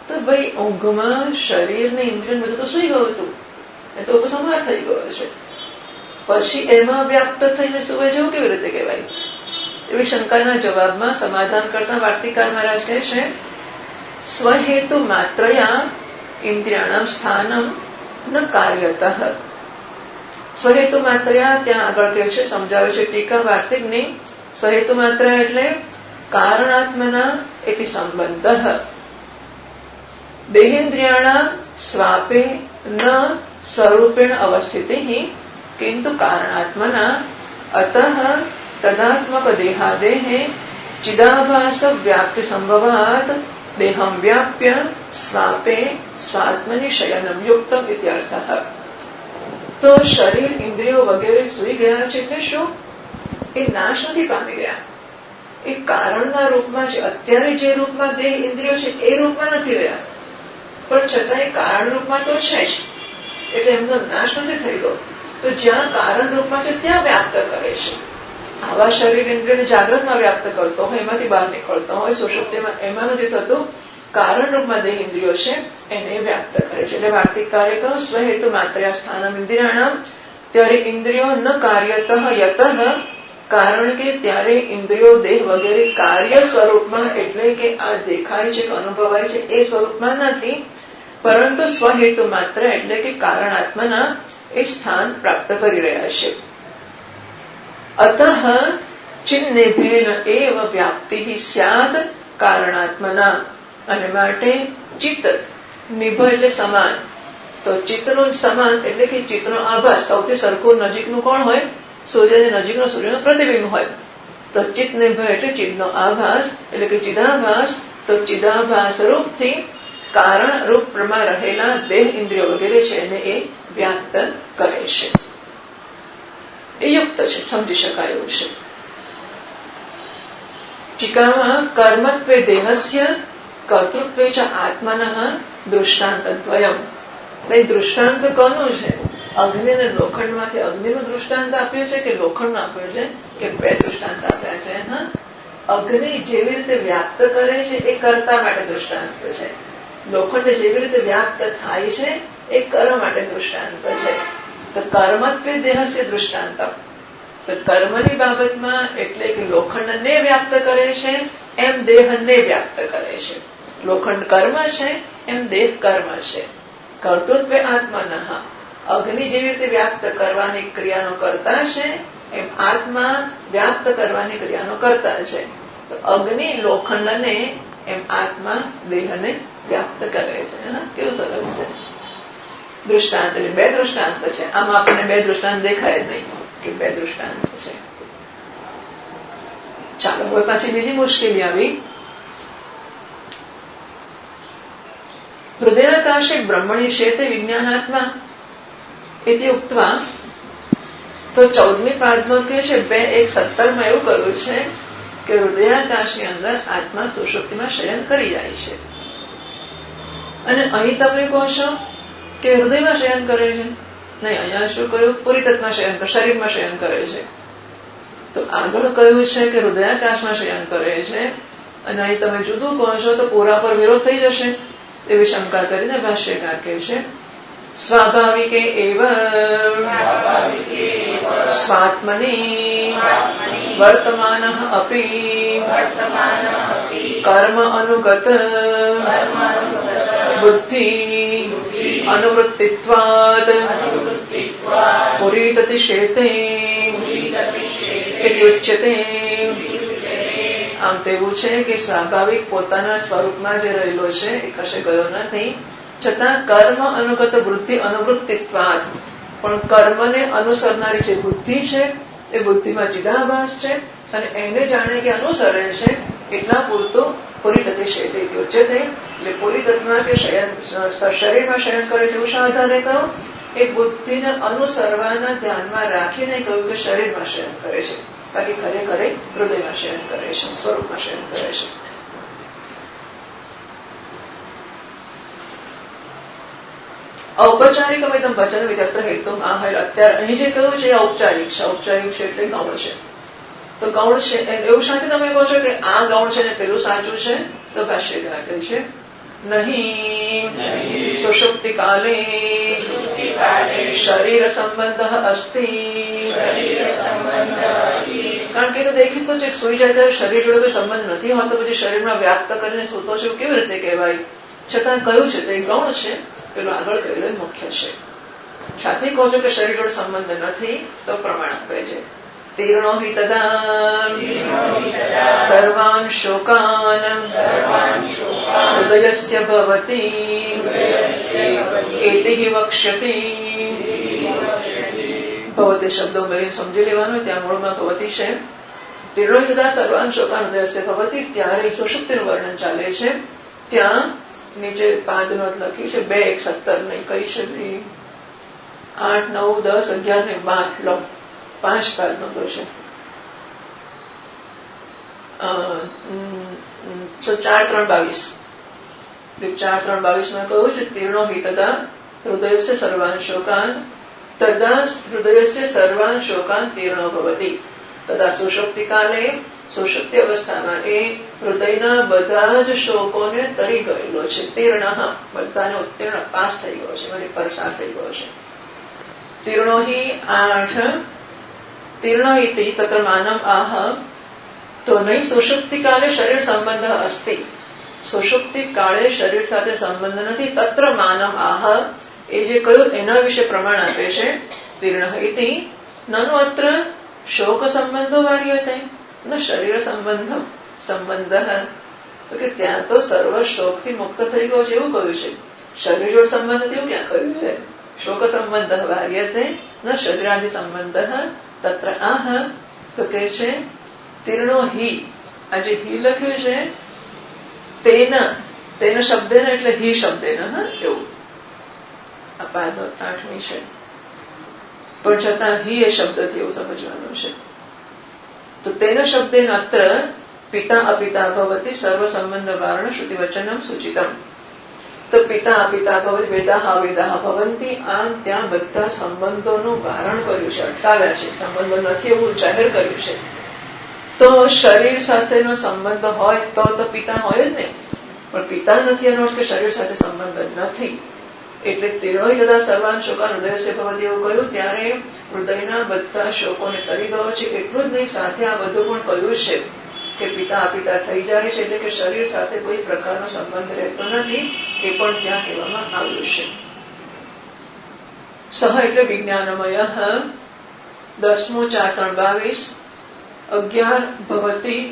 તો ભાઈ ઊંઘમાં શરીર ને ઇન્દ્રિય બધું તો સુઈ ગયું હતું, એ તો ઉપસંહાર થઈ ગયો છે, પછી એમાં વ્યાપ્ત થઈને સુવે જેવું કેવી રીતે કહેવાય? એવી શંકાના જવાબમાં સમાધાન કરતા વાર્તિકાર મહારાજ કહે છે, સ્વહેતુ માત્રયા ઇન્દ્રિયાણામ સ્થાનમ ન કાર્યતઃ. સ્વહેતુ માત્રયા ત્યાં આગળ કહે છે, સમજાવે છે ટીકા વાર્તિકની. સ્વહેતુ માત્ર એટલે કારણાત્મના એથી સંબંધ. દેહેન્દ્રિયાણામ સ્વાપે ન સ્વરૂપેણ અવસ્થિતિ કિંતુ કારણાત્મના અતઃ તદાત્મક દેહાદેહે ચિદાભાસ વ્યાપ્તિ સંભવાત દેહમ વ્યાપ્ય સ્વાપે સ્વાત્મનિ શયનમ યુક્તમ ઇત્યર્થઃ. તો શરીર ઇન્દ્રિયો વગેરે સુઈ ગયા છે એટલે શું? એ નાશ નથી પામી ગયા, એ કારણના રૂપમાં છે. અત્યારે જે રૂપમાં દેહ ઇન્દ્રિયો છે એ રૂપમાં નથી રહ્યા, પણ છતાં એ કારણ રૂપમાં તો છે જ, એટલે એમનો નાશ નથી થઈ ગયો. તો જ્યાં કારણ રૂપમાં છે ત્યાં વ્યાપ્ત કરે છે. આવા શરીર ઇન્દ્રિયને જાગ્રતમાં વ્યાપ્ત કરતો હોય, એમાંથી બહાર નીકળતો હોય સુષુપ્તિમાં, એમાં નથી થતું. કારણ રૂપમાં દેહ ઇન્દ્રિયો છે એને વ્યાપ્ત કરે છે. એટલે વાર્તિકારે કહ્યું સ્વહેતુ માત્રયા સ્થાનમ ઇન્દ્રિયાણામ, ત્યારે ઇન્દ્રિયો ન કાર્યતઃ યતઃ, કારણ કે ત્યારે ઇન્દ્રિયો દેહ વગેરે કાર્ય સ્વરૂપમાં એટલે કે આ દેખાય છે કે અનુભવાય છે એ સ્વરૂપમાં નથી, પરંતુ સ્વહેતુ માત્ર એટલે કે કારણાત્મના એ સ્થાન પ્રાપ્ત કરી રહ્યા છે. અતઃ ચિન્નિભેન એવ વ્યાપ્તિ સ્યાદ કારણાત્મના, અને માટે ચિત્ત નિભ એટલે સમાન. તો ચિત્તનું સમાન એટલે કે ચિત્તનો આભાસ સૌથી સરખું નજીકનું કોણ હોય? સૂર્યની નજીકનો સૂર્યનો પ્રતિબિંબ હોય. તો ચિત્ત નિભ એટલે ચિત્તનો આભાસ એટલે કે ચિદાભાસ. તો ચિદાભાસ રૂપથી કારણ રૂપમાં રહેલા દેહ ઇન્દ્રિયો વગેરે છે એને એ વ્યાપ્ત કરે છે. એ યુક્ત છે, સમજી શકાય એવું છે. ટીકામાં કર્મત્વે દેહસ્ય કર્તૃત્વે ચ આત્મનઃ દૃષ્ટાંતદ્વયમ. દૃષ્ટાંત કોનું છે? અગ્નિ અને લોખંડમાંથી અગ્નિનું દૃષ્ટાંત આપ્યું છે કે લોખંડનું આપ્યું છે? કે બે દૃષ્ટાંત આપ્યા છે. અગ્નિ જેવી રીતે વ્યાપ્ત કરે છે એ કર્તા માટે દૃષ્ટાંત છે. લોખંડ જેવી રીતે વ્યાપ્ત થાય છે એ કર્મ માટે દૃષ્ટાંત છે. તો કર્મત્વે દેહસ્ય દૃષ્ટાંત. તો કર્મની બાબતમાં એટલે કે લોખંડને વ્યાપ્ત કરે છે એમ દેહને વ્યાપ્ત કરે છે. લોખંડ કર્મ છે એમ દેહ કર્મ છે. કર્તૃત્વે આત્મનઃ, અગ્નિ જેવી રીતે વ્યાપ્ત કરવાની ક્રિયાનો કર્તા છે એમ આત્મા વ્યાપ્ત કરવાની ક્રિયાનો કર્તા છે. તો અગ્નિ લોખંડને એમ આત્મા દેહને વ્યાપ્ત કરે છે. કેવું સરસ છે દૃષ્ટાંત. એટલે બે દૃષ્ટાંત છે. આમાં આપણને બે દૃષ્ટાંત દેખાય જ નહીં કે બે દૃષ્ટાંત છે. ચાલો હવે પાછી બીજી મુશ્કેલી આવી. હૃદયાકાશે બ્રહ્મણી શેતે વિજ્ઞાનાત્મા એથી ઉક્તવા. તો 14મી પાદનો કે છે 2:1:17 એવું કહ્યું છે કે હૃદયાકાશની અંદર આત્મા સુષુપ્તિમાં શયન કરી જાય છે. અને અહીં તમે કહો છો કે હૃદયમાં શયન કરે છે. નહીં, અહીંયા શું કહ્યું? પૂરી તત્માં શયન કરે, શરીરમાં શયન કરે છે. તો આગળ કહ્યું છે કે હૃદયાકાશમાં શયન કરે છે, અને અહીં તમે જુદું કહો છો તો પૂરા પર વિરોધ થઈ જશે એવી શંકા કરીને ભાષ્યકાર કહે છે સ્વાભાવિકે એવ સ્વાત્મની વર્તમાનઃ અપી કર્મ અનુગત બુદ્ધિ અનુવૃત્તિત્વાદ પુરીતતિશેતે ઉચ્યતે. આમ તેવું છે કે સ્વાભાવિક પોતાના સ્વરૂપમાં જે રહેલો છે એ કશે ગયો નથી, છતાં કર્મ અનુગત વૃત્તિ અનુવૃત્તિત્વાદ, પણ કર્મને અનુસરનારી જે બુદ્ધિ છે એ બુદ્ધિમાં ચિદાભાસ છે અને એને જાણે કે અનુસરે છે એટલા પૂરતો પૂરી તત્વ શેતે ઉચ્ચતે. એટલે પૂરી તત્વમાં કે શરીરમાં શયન કરે છે એવું શા આધારે કહ્યું? એ બુદ્ધિને અનુસરવાના ધ્યાનમાં રાખીને કહ્યું કે શરીરમાં શયન કરે છે, બાકી ખરેખર હૃદયમાં શયન કરે છે, સ્વરૂપમાં શયન કરે છે. ઔપચારિકમિદં વચન વિતત્ર હેતુમ આહ. અત્યારે અહીં જે કહ્યું છે એ ઔપચારિક છે. ઔપચારિક છે એટલે ગૌણ છે. તો ગૌણ છે એવું સાથે તમે કહો છો કે આ ગૌણ છે ને પેલું સાચું છે, તો ભાષ્યકાર કહે છે નહીં સુષુપ્તિ કાલે શરીર સંબંધ અસ્તિ. કારણ કે દેખી તો છે સુઈ જાય ત્યારે શરીર જોડે કોઈ સંબંધ નથી હોતો, પછી શરીરમાં વ્યાપ્ત કરીને સૂતો છે કેવી રીતે કહેવાય? છતાં કહ્યું છે તે ગૌણ છે, પેલું આગળ કહેલું મુખ્ય છે. સાથે કહો છો કે શરીર જોડે સંબંધ નથી, તો પ્રમાણ આપે છે તીર્ણો હિ તદા સર્વાન શોકાન હૃદયસ્ય ભવતી એતિ હિ વક્ષ્યતિ. ભવતી શબ્દો મેળવીને સમજી લેવાનું. ત્યાં મૂળમાં ભવતી છે. તીર્ણો હિ તદા સર્વાન શોકાન હૃદયસ્ય ભવતી. ત્યારે સુષુપ્તિનું વર્ણન ચાલે છે. ત્યાં નીચે પાદ નોંધ લખી છે 2:17 નહીં કઈ છે 8, 9, 10, 11 ને 12 લો 5 પાદ નોંધો છે. 4:3:22 4:3:22 કહ્યું છે તીર્ણો હિ તદા હૃદયસ્ય સર્વાન શોકાન તદા હૃદયસ્ય સર્વાન શોકાન તીર્ણો ભવતી. તદા સુષુપ્તિ કાલે સુષુપ્તિ અવસ્થામાં એ હૃદયના બધા જ શોકોને તરી ગયેલો છે. તીર્ણ બધાને ઉત્તીર્ણ પાસ થઈ ગયો છે, મારી પસાર થઈ ગયો છે. તીર્ણો હિ 8 તીર્ણ ઇતિ તત્ર માનમ આહ. તો નહીં સુષુપ્તિ કાલે શરીર સંબંધ અસ્તિ. સુષુપ્તિ કાળે શરીર સાથે સંબંધ નથી. તત્ર માનમ આહ એ જે કહ્યું એના વિશે પ્રમાણ આપે છે. તીર્ણ ઇતિ નનુ અત્ર શોક સંબંધો વાર્યતે ન શરીર સંબંધ. તો કે ત્યાં તો સર્વ શોકથી મુક્ત થઈ ગયો છે એવું કહ્યું છે. શરીર જોડ સંબંધ એવું ક્યાં કહ્યું છે? શોક સંબંધ વાર્યતે ન શરીરાદિ સંબંધ. તત્ર આહ તો કે છે તીર્ણો હિ. આ જે હિ લખ્યું છે તેના શબ્દેન એટલે હિ શબ્દેન એવું આ પાદ 8મી છે, પણ છતાં હિ એ શબ્દથી એવું સમજવાનું છે. તો તેના શબ્દેન અત્ર પિતા અપિતા ભવતી સર્વ સંબંધ વારણ શ્રુતિ વચનમ સૂચિતમ. તો પિતા અપિતા ભવતી વેદાહ વેદાહ ભવંતી. આમ ત્યાં બધા સંબંધોનું વારણ કર્યું છે, અટકાવ્યા છે. સંબંધો નથી એવું જાહેર કર્યું છે. તો શરીર સાથેનો સંબંધ હોય તો પિતા હોય જ ને, પણ પિતા નથી એનો અર્થ કે શરીર સાથે સંબંધ નથી. એટલે તીર્ણો જતા સર્વાન શોકાન હૃદયસ્ય ભવતી એવું કહ્યું ત્યારે હૃદયના બધા શોકોને તરી ગયો છે. એટલું જ નહીં, સાથે આ બધું પણ કહ્યું છે કે પિતા અપિતા થઈ જાય છે, એટલે કે શરીર સાથે કોઈ પ્રકારનો સંબંધ રહેતો નથી. એ પણ ત્યાં કહેવામાં આવ્યું છે. સહ એટલે વિજ્ઞાનમય. 10મું 4:3:22 11 ભવતી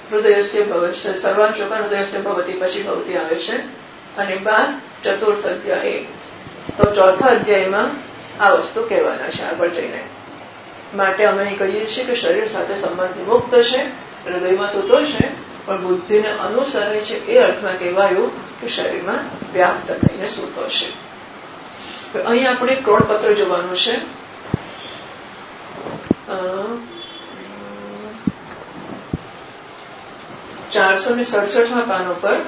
હૃદયસ્ય ભવતી સર્વાન શોકાન હૃદયસ્ય ભવતી પછી ભવતી આવે છે. અને 12 ચતુર્થ અધ્યાય. તો ચોથા અધ્યાયમાં આ વસ્તુ કહેવાના છે આગળ જઈને. માટે અમે અહીં કહીએ છીએ કે શરીર સાથે સંબંધ મુક્ત છે, હૃદયમાં સૂતો છે, પણ બુદ્ધિને અનુસરે છે એ અર્થમાં કહેવાયું કે શરીરમાં વ્યાપ્ત થઈને સૂતો છે. અહીં આપણે ક્રોડપત્ર જોવાનું છે. 467 પાનો પર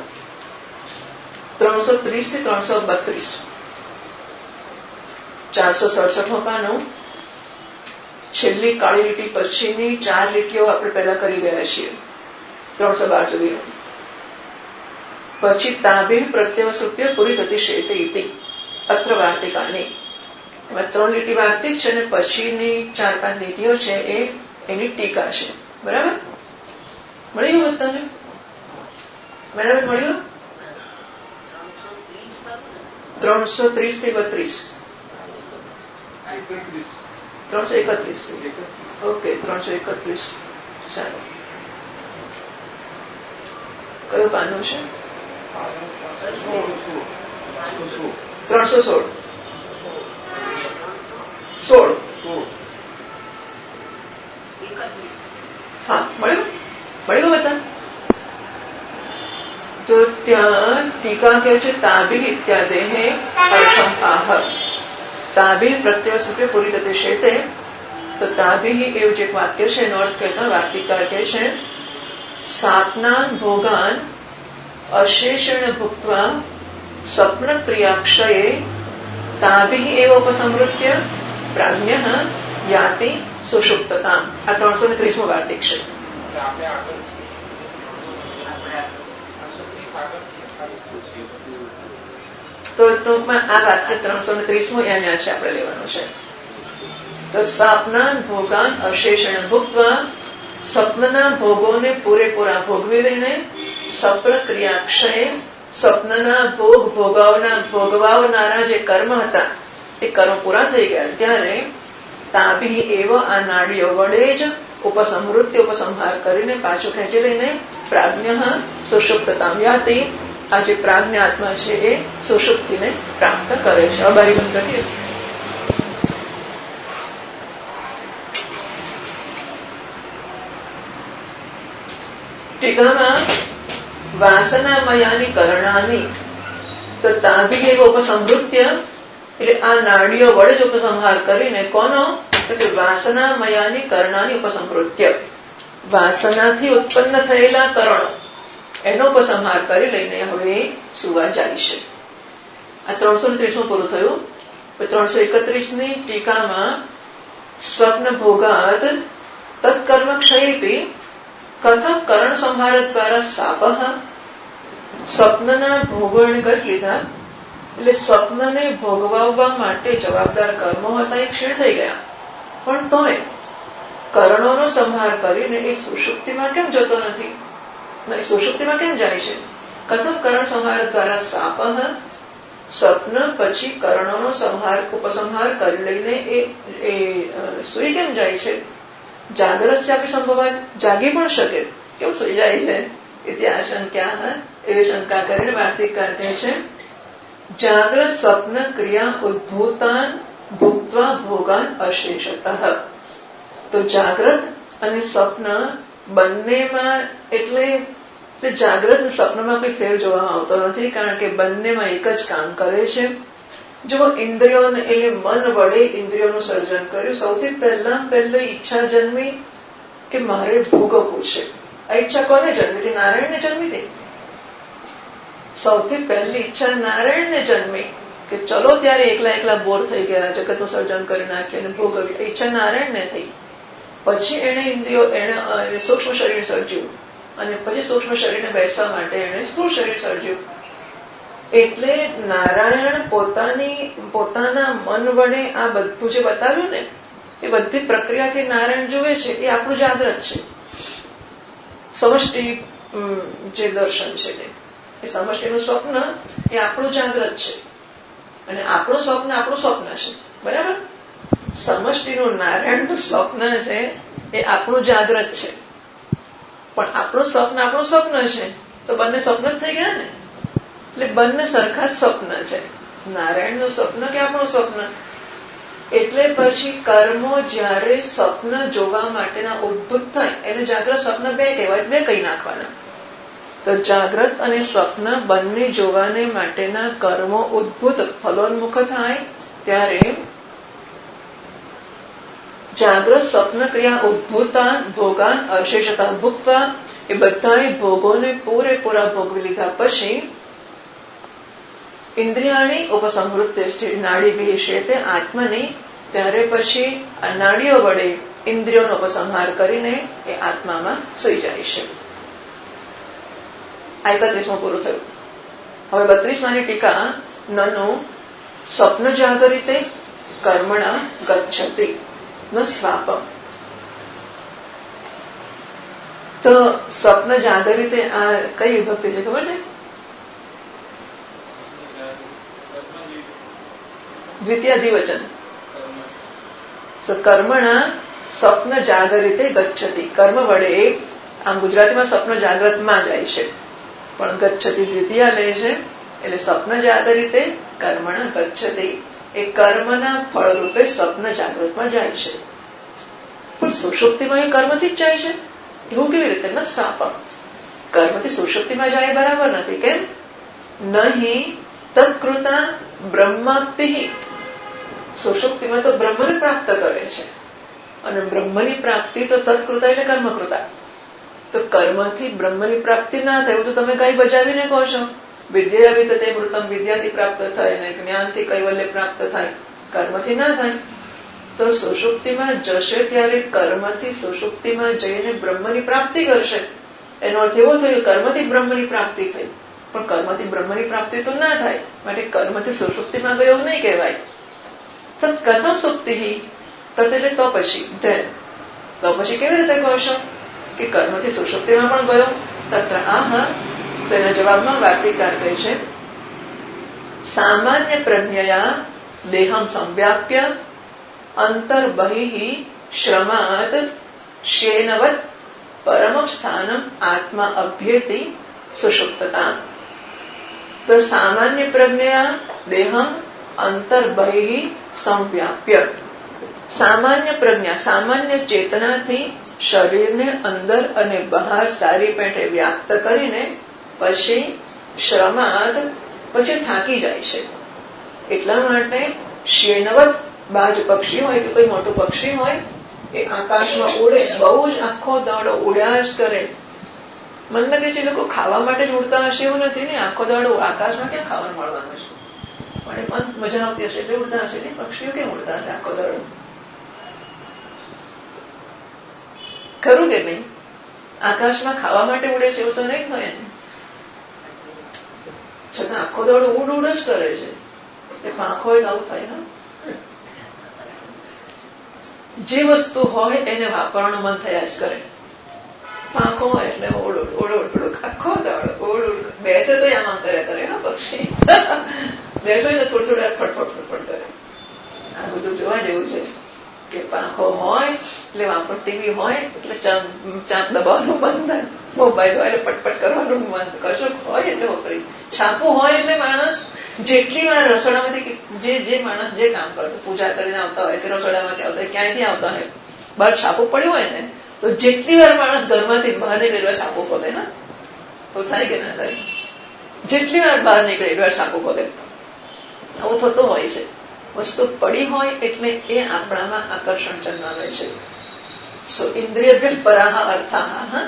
330 થી 332. 467 પાનું છેલ્લી કાળી લીટી પછીની 4 લીટીઓ આપણે પહેલા કરી ગયા છીએ 312 સુધી. પછી તાબે પ્રત્યવસૃપ્ય પૂરી થતી શેતે ઇતિ અત્ર વાર્તિકાની. એમાં 3 લીટી વાર્તિક છે અને પછીની 4-5 લીટીઓ છે એ એની ટીકા છે. બરાબર? મળી ગયું બધાને? બરાબર મળ્યું? 330 થી 32. 331. ઓકે, 331. સારું. કયું પાનું છે? 316. 16. હા, મળ્યું? મળી ગયું બધા? તો ત્યાં ટીકા કહે છે તાબી ઇત્યાદિ અર્થમ આહ. તાભી પ્રત્યય રૂપે પૂરી થતી શેતે. તો તાભી એવું જે વાક્ય છે એનો અર્થ કહેતા વાર્તિકકાર કહે છે સ્વાપ્નાન ભોગાન અશેષણ ભુક્ત્વા સ્વપ્ન ક્રિયાક્ષયે તાભી એવ ઉપસંવૃત્ય પ્રાજ્ઞ યાતિ સુષુપ્તતામ. આ 330 વાર્તિક છે. તો ટૂંકમાં આ વાક્ય 330 અહીંયા છે આપણે લેવાનું છે. તો સ્વાપ્નાન ભોગાન અશેષણ ભુક્ત્વા સ્વપ્નના ભોગોને પૂરેપૂરા ભોગવી લઈને સ્વપ્ન ક્રિયાક્ષયે સ્વપ્નના ભોગ ભોગવાવનારા જે કર્મ હતા એ કર્મ પૂરા થઈ ગયા ત્યારે તાભી એવ આ નાડીઓ વડે જ ઉપસંહાર કરીને પાછું ખેંચી લઈને પ્રાજ્ઞ સુષુપ્તતામ યાતિ. આ જે પ્રાજ્ઞ આત્મા છે એ સુષુપ્તિને પ્રાપ્ત કરે છે. અબારી બંધ કરીએ. ટીકામાં વાસનામયાની કરણાની તો તાભી એવ ઉપસંવૃત્ય એટલે આ નાડીઓ વડે જ ઉપસંહાર કરીને કોનો તો કે વાસનામયાની કરણાની ઉપસંવૃત્ય વાસનાથી ઉત્પન્ન થયેલા કરણો એનો ઉપસંહાર કરી લઈને હવે સુવા જાય છે. આ 330 પૂરું થયું. 331ની ટીકામાં સ્વપ્ન ભોગાત તત્કર્મ ક્ષયેપી કથમ કરણ સંહાર દ્વારા સ્વાપ. સ્વપ્નના ભોગોને કરી લીધા એટલે સ્વપ્નને ભોગવવા માટે જવાબદાર કર્મો હતા એ ક્ષીણ થઈ ગયા. પણ તોય કરણોનો સંહાર કરીને એ સુષુપ્તિમાં કેમ જતો નથી? સુષુપ્તિમાં કેમ જાય છે? કથમ કરણ સંહાર દ્વારા સ્વાપ. સ્વપ્ન પછી કરણોનો ઉપસંહાર કરી લઈને એ સુઈ કેમ જાય છે? જાગ્રત ચાપી સંભવાત જાગી પણ શકે, કેમ સુઈ જાય છે? ત્યાં શંકા એવી શંકા કરીને વાર્તિકકાર કહે છે જાગ્રત સ્વપ્ન ક્રિયા ઉદ્ભૂતાન ભુક્ત્વા ભોગાન અશેષતઃ. તો જાગ્રત અને સ્વપ્ન બંનેમાં એટલે જાગ્રત અને સ્વપ્નમાં કોઈ ફેર જોવામાં આવતો નથી, કારણ કે બંનેમાં એક જ કામ કરે છે. જો ઇન્દ્રિયોને એટલે મન વડે ઇન્દ્રિયોનું સર્જન કર્યું. સૌથી પહેલી ઈચ્છા જન્મી કે મારે ભોગવવું છે. આ ઈચ્છા કોને જન્મી હતી? નારાયણને જન્મી હતી. સૌથી પહેલી ઈચ્છા નારાયણને જન્મી કે ચલો ત્યારે એકલા બોર થઈ ગયા, જગતનું સર્જન કરી નાખ્યું અને ભોગવ્યું. ઈચ્છા નારાયણને થઈ. પછી એને ઇન્દ્રિયો એને સૂક્ષ્મ શરીર સર્જ્યું અને પછી સૂક્ષ્મ શરીરને બેસવા માટે એને સ્થૂળ શરીર સર્જ્યું. એટલે નારાયણ પોતાના મન વડે આ બધું જે બતાવ્યું ને એ બધી પ્રક્રિયાથી નારાયણ જુએ છે એ આપણું જાગ્રત છે. સમષ્ટિ જે દર્શન છે એ સમષ્ટિનું સ્વપ્ન એ આપણું જાગ્રત છે અને આપણું સ્વપ્ન છે. બરાબર? સમષ્ટિનું નારાયણનું સ્વપ્ન છે એ આપણું જાગ્રત છે, પણ આપણું સ્વપ્ન છે તો બંને સ્વપ્ન જ થઈ ગયા ને. એટલે બંને સરખા સ્વપ્ન છે, નારાયણનું સ્વપ્ન કે આપણું સ્વપ્ન. એટલે પછી કર્મો જયારે સ્વપ્ન જોવા માટેના ઉદ્ભુત થાય એને જાગ્રત સ્વપ્ન બે કહેવાય, બે કહી નાખવાના. તો જાગ્રત અને સ્વપ્ન બંને જોવાને માટેના કર્મો ઉદ્ભુત ફલોન્મુખ થાય ત્યારે જાગ્રત સ્વપ્ન ક્રિયા ઉદ્ભૂતાન ભોગાન અશેષતા ભુક્ત્વા એ બધાય ભોગોને પૂરેપૂરા ભોગવી લીધા પછી ઇન્દ્રિયાણી ઉપસંવૃત્તિ નાડી વિશે તે આત્માની ત્યારે પછી આ નાડીઓ વડે ઇન્દ્રિયોનો ઉપસંહાર કરીને એ આત્મામાં સુઈ જાય છે. આ 31 પૂરું થયું. હવે 32 ટીકા નનુ સ્વપ્ન જાગરિતે કર્મણા ગચ્છતિ ન સ્વાપ. તો સ્વપ્ન જાગરિતે આ કઈ વિભક્તિ છે ખબર છે? દ્વિતીય દ્વિવચન. કર્મણા સ્વપ્ન જાગરિતે ગચ્છતિ. કર્મ વડે આમ ગુજરાતીમાં સ્વપ્ન જાગ્રતમાં જાય છે પણ ગચ્છતિ દ્વિતીય લે છે એટલે સ્વપ્ન જાગરિતે કર્મણા ગચ્છતિ. એ કર્મના ફળ રૂપે સ્વપ્ન જાગૃતમાં જાય છે. પણ સુષુપ્તિમાં એ કર્મથી જ જાય છે એવું કેવી રીતે? ન સ્વાપ. કર્મથી સુષુપ્તિમાં જાય બરાબર નથી. કેમ? નહીં તત્કૃતા બ્રહ્માપ્તિ. સુષુપ્તિમાં તો બ્રહ્મને પ્રાપ્ત કરે છે, અને બ્રહ્મની પ્રાપ્તિ તો તત્કૃતા એટલે કર્મકૃતા. તો કર્મથી બ્રહ્મની પ્રાપ્તિ ના થાય તો તમે કઈ બજાવીને કહો છો? વિદ્યા વિતતે મૃતમ, વિદ્યાથી પ્રાપ્ત થાય, અને જ્ઞાનથી કૈવલ્ય પ્રાપ્ત થાય, કર્મથી ના થાય. તો સુષુપ્તિમાં જશે ત્યારે કર્મથી સુષુપ્તિમાં જઈને બ્રહ્મની પ્રાપ્તિ કરશે. એનો અર્થ એવો થયો કર્મથી બ્રહ્મની પ્રાપ્તિ થઈ, પણ કર્મથી બ્રહ્મની પ્રાપ્તિ તો ના થાય, માટે કર્મથી સુષુપ્તિમાં ગયો નહીં કહેવાય. તત કથમ સુપ્તિ તત એટલે તો પછી, તો પછી કેવી રીતે કહેશો કે કર્મથી સુષુપ્તિમાં પણ ગયો? તત્ર આહ, તેના જવાબમાં વાર્તિકાર કહે છે, સામાન્ય પ્રજ્ઞયા દેહમ સંવ્યાપ્ય અંતર્બહિઃ શ્રમાત શેનવત પરમ સ્થાનમ આત્મા અભ્યેતિ સુષુપ્તતા. તો સામાન્ય પ્રજ્ઞયા દેહમ અંતર્બહિઃ સંવ્યાપ્ય, સામાન્ય પ્રજ્ઞા સામાન્ય ચેતનાથી શરીરને અંદર અને બહાર સારી પેટે વ્યાપ્ત કરીને પછી શ્રમાદ પછી થાકી જાય છે. એટલા માટે શેનવત, બાજ પક્ષી હોય કે કોઈ મોટું પક્ષી હોય એ આકાશમાં ઉડે, બહુ જ આખો દાડો ઉડ્યા જ કરે. મને લાગે છે લોકો ખાવા માટે જ ઉડતા હશે એવું નથી ને, આખો દાડો આકાશમાં ક્યાં ખાવાનું મળવાનું છે, પણ મન મજા આવતી હશે એટલે ઉડતા હશે ને. પક્ષીઓ કેમ ઉડતા હશે આખો દાડો? ખરું કે નહીં? આકાશમાં ખાવા માટે ઉડે છે એવું તો નહીં હોય ને, છતાં આખો દાડો ઉડ ઉડ જ કરે છે. એ પાંખો હોય તો આવું થાય ને. જે વસ્તુ હોય એને વાપરવાનું મન થયા જ કરે. પાંખો હોય એટલે ઓડ આખો દાડો ઓડ બેસે તો આમ કરે કરે હા પક્ષી. બેસો ને થોડું થોડું ફટફટ કરે. આ બધું જોવા જેવું છે કે પાંખો હોય એટલે વાપર, ટીવી હોય એટલે ચાંપ દબાવવાનું મન થાય, મોબાઈલ હોય એટલે પટપટ કરવાનું મન, કશું હોય એટલે વપરી, છાપું હોય એટલે માણસ જેટલી વાર રસોડામાંથી જે માણસ જે કામ કરતો, પૂજા કરીને આવતા હોય કે રસોડામાંથી આવતા હોય, ક્યાંયથી આવતા હોય, બહાર છાપું પડ્યું હોય ને, તો જેટલી વાર માણસ ઘરમાંથી બહાર નીકળે છાપું ખોલે ને, તો થાય કે ના થાય? જેટલી વાર બહાર નીકળે એટલી વાર છાપું ખોલે. આવું થતું હોય છે. વસ્તુ પડી હોય એટલે એ આપણામાં આકર્ષણ જન્માવે છે. સો ઇન્દ્રિય પરાહ અર્થાહ,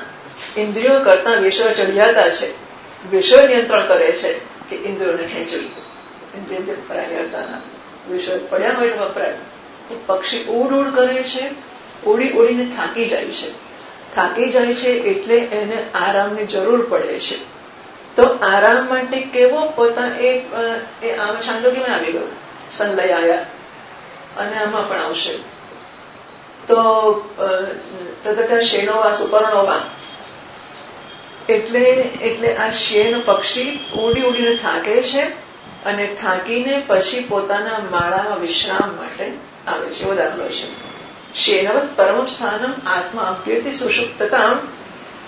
ઇન્દ્રિયો કરતા વિષયો ચડિયાતા છે, વિષય નિયંત્રણ કરે છે કે ઇન્દ્રિયોને ખેંચવી. ઇન્દ્રિય પરાહ અર્થાહ, વિષય પડ્યા હોય એટલે વપરાય. પક્ષી ઉડ ઉડ કરે છે, ઉડી ઉડીને થાકી જાય છે. થાકી જાય છે એટલે એને આરામની જરૂર પડે છે. તો આરામ માટે કેવો પોતા એ આમ છાંદોગ્યમાં આવી ગયો, સંલય આયા, અને આમાં પણ આવશે. તો તથા શેનોવા સુપર્ણોવા, એટલે આ શેન પક્ષી ઉડી ઉડીને થાકે છે, અને થાકીને પછી પોતાના માળામાં વિશ્રામ માટે આવે છે. એવો દાખલો છે. શેનવત પરમ સ્થાનમ આત્મા અભ્યેતિ સુષુપ્તતામ.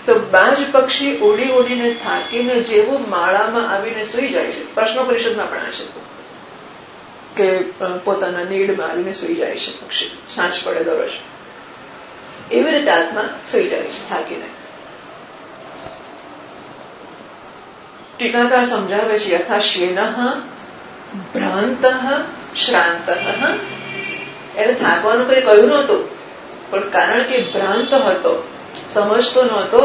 તો બાજ પક્ષી ઉડી ઉડીને થાકીને જેવું માળામાં આવીને સુઈ જાય છે. પ્રશ્નો પરિષદમાં પણ આ છે કે પોતાના નીડમાં આવીને સુઈ જાય છે પક્ષી, સાંજ પડે દરરોજ. એવી રીતે આત્મા સુઈ જાય છે થાકીને. ટીકાકાર સમજાવે છે, યથા શેન ભ્રાંત શ્રાંત. એને થાકવાનું કઈ કહ્યું નહોતું, પણ કારણ કે ભ્રાંત હતો, સમજતો નહોતો,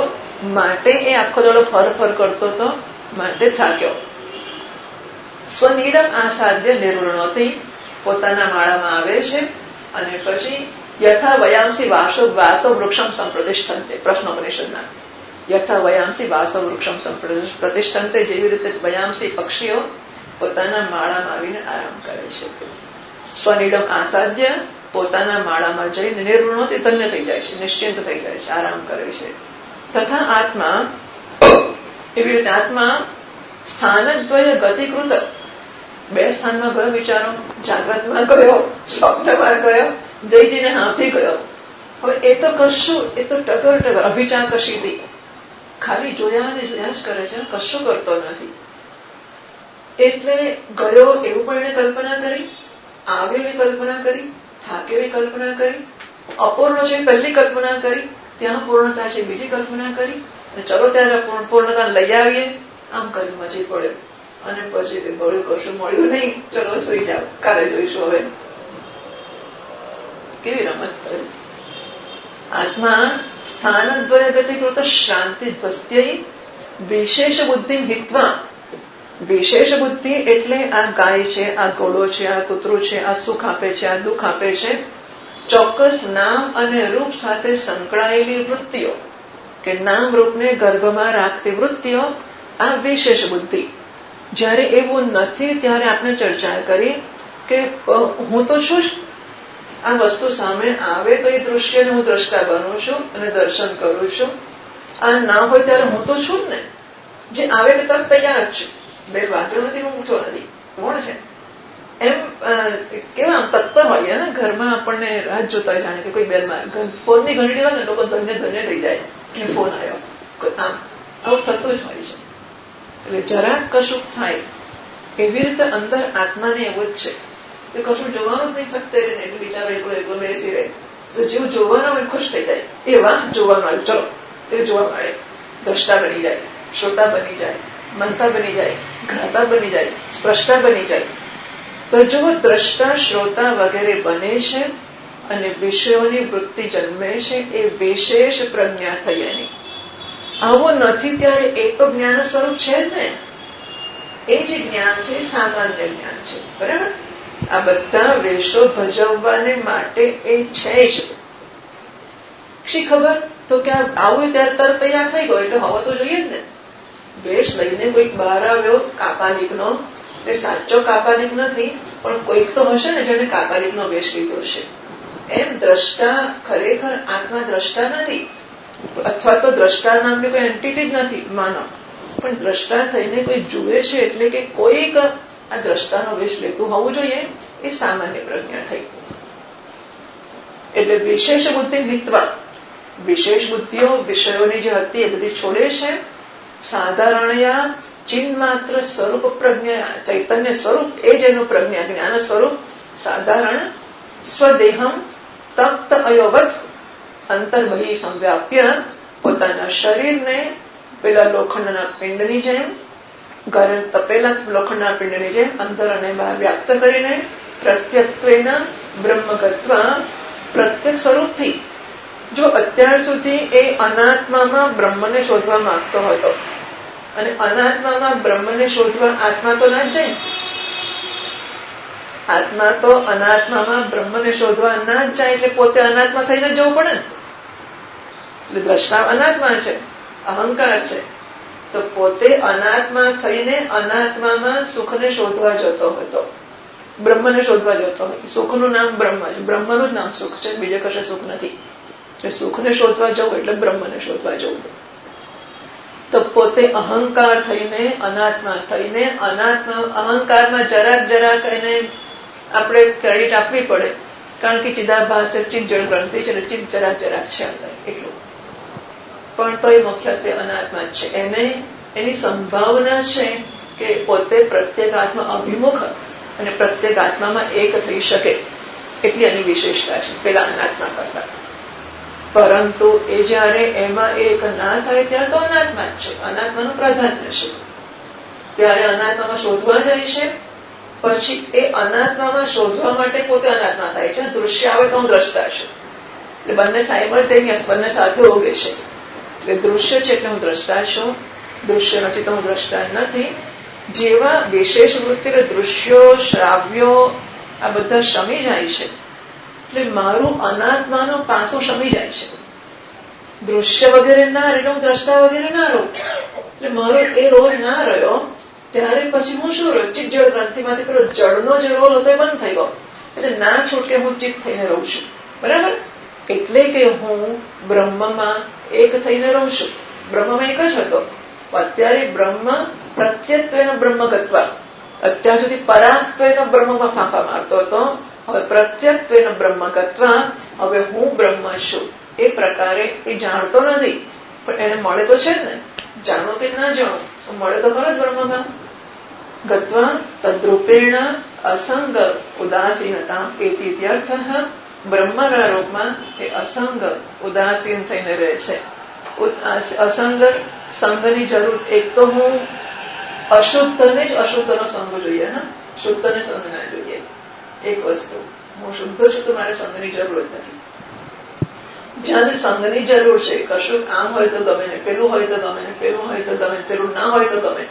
માટે એ આખો દાડો ફર કરતો હતો, માટે થાક્યો. સ્વનીડમ આસાધ્ય નિર્વૃણોથી, પોતાના માળામાં આવે છે, અને પછી યથા વયાંસી વાસો વૃક્ષમ સંપ્રતિષ્ઠંતે. પ્રશ્નોપનિષદના યથા વયાંસી વાસો વૃક્ષમ સંપ્રતિષ્ઠંતે, જેવી રીતે વયાંસી પક્ષીઓ પોતાના માળામાં આવીને આરામ કરે છે. સ્વનિડમ આસાધ્ય, પોતાના માળામાં જઈને નિર્વૃણોથી ધન્ય થઈ જાય છે, નિશ્ચિંત થઈ જાય છે, આરામ કરે છે. તથા આત્મા, એવી રીતે આત્મા સ્થાનદ્વય ગતિકૃત, બે સ્થાનમાં ગયો વિચારો, જાગ્રતમાં ગયો, સ્વપ્નમાં ગયો, જઈને હાંફી ગયો. હવે એ તો કશું, એ તો ટગર અભિચા કશી હતી, ખાલી જોયા ને જોયા જ કરે છે, કશું કરતો નથી. એટલે ગયો એવું પણ એને કલ્પના કરી, આવ્યો એવી કલ્પના કરી, થાક્યો એવી કલ્પના કરી, અપૂર્ણ છે પહેલી કલ્પના કરી, ત્યાં પૂર્ણતા છે બીજી કલ્પના કરી, અને ચલો ત્યારે પૂર્ણતા લઈ આવીએ, આમ કરી મજી પડ્યો, અને પછી મળ્યું કશું મળ્યું નહીં, ચલો સુઈ જાવ, કાલે જોઈશું હવે. કેવી રમત કરે છે. આત્મા સ્થાનદ્વય ગતિકૃત શાંતિ ધ્વસ્ત્ય વિશેષ બુદ્ધિ હિત્વા. વિશેષ બુદ્ધિ એટલે આ ગાય છે, આ ઘોડો છે, આ કૂતરું છે, આ સુખ આપે છે, આ દુઃખ આપે છે, ચોક્કસ નામ અને રૂપ સાથે સંકળાયેલી વૃત્તિઓ કે નામ રૂપને ગર્ભમાં રાખતી વૃત્તિઓ, આ વિશેષ બુદ્ધિ. જ્યારે એવું નથી ત્યારે આપણે ચર્ચા કરી કે હું તો છું જ, આ વસ્તુ સામે આવે તો એ દૃશ્યને હું દ્રષ્ટા બનું છું અને દર્શન કરું છું. આ ના હોય ત્યારે હું તો છું જ ને, જે આવે કે તરત તૈયાર જ છું, બે વાગ્યો નથી, હું ઉઠો નથી, કોણ છે એમ કેવા આમ તત્પર હોય ને. ઘરમાં આપણને રાહ જોતા હોય, જાણે કે કોઈ બેલમાં ફોનની ઘંટડી હોય ને લોકો ધન્ય ધન્ય થઈ જાય કે ફોન આવ્યો, આમ આવું થતું જ હોય છે. એટલે જરાક કશુંક થાય એવી રીતે અંદર આત્માને એવું જ છે કે કશું જોવાનું જ નહીં, ફક્ત એટલે બિચારો એકલો બેસી રહે તો જેવું જોવાનું હોય ખુશ થઈ જાય, એ વાહ જોવાનું આવ્યું, ચલો એ જોવા મળે, દ્રષ્ટા બની જાય, શ્રોતા બની જાય, મનતા બની જાય, ઘ્રાતા બની જાય, સ્પષ્ટા બની જાય. તો જો દ્રષ્ટા શ્રોતા વગેરે બને છે અને વિષયોની વૃત્તિ જન્મે છે, એ વિશેષ પ્રજ્ઞા થઈ એની. આવું નથી ત્યારે એ તો જ્ઞાન સ્વરૂપ છે જ ને. એ જે જ્ઞાન છે સામાન્ય જ્ઞાન છે, બરાબર. આ બધા વેશો ભજવવાને માટે એ છે જ. શી ખબર તો કે આવું ત્યારે તરત તૈયાર થઈ ગયો એટલે હોવો તો જોઈએ જ ને. વેશ લઈને કોઈક બહાર આવ્યો કાપાલિકનો, તે સાચો કાપાલિક નથી પણ કોઈક તો હશે ને જેને કાપાલિકનો વેશ લીધો છે. એમ દ્રષ્ટા ખરેખર આત્મા દ્રષ્ટા નથી, અથવા તો દ્રષ્ટા નામની કોઈ એન્ટિટી જ નથી માનો, પણ દ્રષ્ટા થઈને કોઈ જુએ છે એટલે કે કોઈક આ દ્રષ્ટાનો વેશ લેતું હોવું જોઈએ. એ સામાન્ય પ્રજ્ઞા થઈ. એટલે વિશેષ બુદ્ધિ વિત્વા, વિશેષ બુદ્ધિઓ વિષયોની જે હતી એ બધી છોડે છે. સાધારણયા ચિન્હ માત્ર સ્વરૂપ પ્રજ્ઞા, ચૈતન્ય સ્વરૂપ એ જ એનું પ્રજ્ઞા જ્ઞાન સ્વરૂપ સાધારણ સ્વદેહમ તપ્ત અયોવત અંતર્બહિ સંવ્યાપ્ય, પોતાના શરીરને પેલા લોખંડના પિંડની જેમ, ગરમ તપેલા લોખંડના પિંડની જેમ અંદર અને બહાર વ્યાપ્ત કરીને પ્રત્યત્વેના બ્રહ્મગત્વ, પ્રત્યક સ્વરૂપથી. જો અત્યાર સુધી એ અનાત્મામાં બ્રહ્મને શોધવા માંગતો હતો અને અનાત્મામાં બ્રહ્મને શોધવા આત્મા તો ના જ જાય, આત્મા તો અનાત્મામાં બ્રહ્મને શોધવા ના જ જાય, એટલે પોતે અનાત્મા થઈને જવું પડે ને. એટલે દ્રષ્ટા અનાત્મા છે, અહંકાર છે, તો પોતે અનાત્મા થઈને અનાત્મામાં સુખને શોધવા જતો હતો, બ્રહ્મને શોધવા જતો હતો. સુખનું નામ બ્રહ્મ છે, બ્રહ્મનું જ નામ સુખ છે, બીજે કશે સુખ નથી. એટલે સુખને શોધવા જવું એટલે બ્રહ્મને શોધવા જવું. તો પોતે અહંકાર થઈને અનાત્મા થઈને અહંકારમાં જરાક એને આપણે ક્રેડિટ આપવી પડે, કારણ કે ચિદાભાસ ચિત્ત જળ ગ્રંથિ છે, એટલે ચિત્ત જરાક છે અંદર એટલું, પણ તો એ મુખ્યત્વે અનાત્મા જ છે. એને એની સંભાવના છે કે પોતે પ્રત્યેક આત્મા અભિમુખ અને પ્રત્યેક આત્મામાં એક થઈ શકે, એટલી એની વિશેષતા છે પેલા અનાત્મા કરતા. પરંતુ એ જયારે એમાં એક ના થાય ત્યારે તો અનાત્મા જ છે, અનાત્માનું પ્રાધાન્ય છે. ત્યારે અનાત્મામાં શોધવા જાય છે, પછી એ અનાત્મામાં શોધવા માટે પોતે અનાત્મા થાય છે. દૃશ્ય આવે તો હું દ્રષ્ટા છું, એટલે બંને સાયમલ્ટેનિયસ, બંને સાથે ઓગે છે. એટલે દૃશ્ય છે એટલે હું દ્રષ્ટા છું, દૃશ્ય નથી તો હું દ્રષ્ટા નથી. જેવા વિશેષ વૃત્તિ દૃશ્યો શ્રાવ્યો આ બધા શમી જાય છે, એટલે મારું અનાત્માનું પાસું શમી જાય છે. દૃશ્ય વગેરે ના રહ્યો, હું દ્રષ્ટા વગેરે ના રહું, એટલે મારો એ રોલ ના રહ્યો. ત્યારે પછી હું શું રહ્યો? ચિત્ત જળ ગ્રંથિમાંથી પેલો જળનો જે રોલ હતો એ બંધ થઈ ગયો, એટલે ના છૂટકે હું ચિત્ત થઈને રહું છું, બરાબર. એટલે કે હું બ્રહ્મમાં એક થઈને રહું છું, બ્રહ્મમાં એક જ હતો. અત્યારે બ્રહ્મ પ્રત્યત્વેનો બ્રહ્મગત્વ, અત્યાર સુધી પરાત્વેનો બ્રહ્મમાં ફાંફા મારતો હતો, હવે પ્રત્યત્વેનો બ્રહ્મગત્વ, હવે હું બ્રહ્મ છું. એ પ્રકારે એ જાણતો નથી, પણ એને મળે તો છે ને, જાણો કે ના જાણો મળે તો ખરો જ બ્રહ્મમાં. ગત્વા તદ્રૂપેણ અસંગ ઉદાસીનતા એતિત્યર્થ. બ્રહ્મના રૂપમાં એ અસંગ ઉદાસીન થઈને રહે છે. અસંગ સંગની જરૂર, એક તો હું અશુદ્ધને જ અશુદ્ધનો સંગ જોઈએ, હા, શુદ્ધને સંગ ના જોઈએ, એક વસ્તુ. હું શુદ્ધ છું તો મારે સંઘની જરૂર જ નથી. જ્યાં સંઘની જરૂર છે, કશું આમ હોય તો ગમે ને, પેલું હોય તો ગમે ને, પેલું હોય તો ગમે, પેલું ના હોય તો ગમે,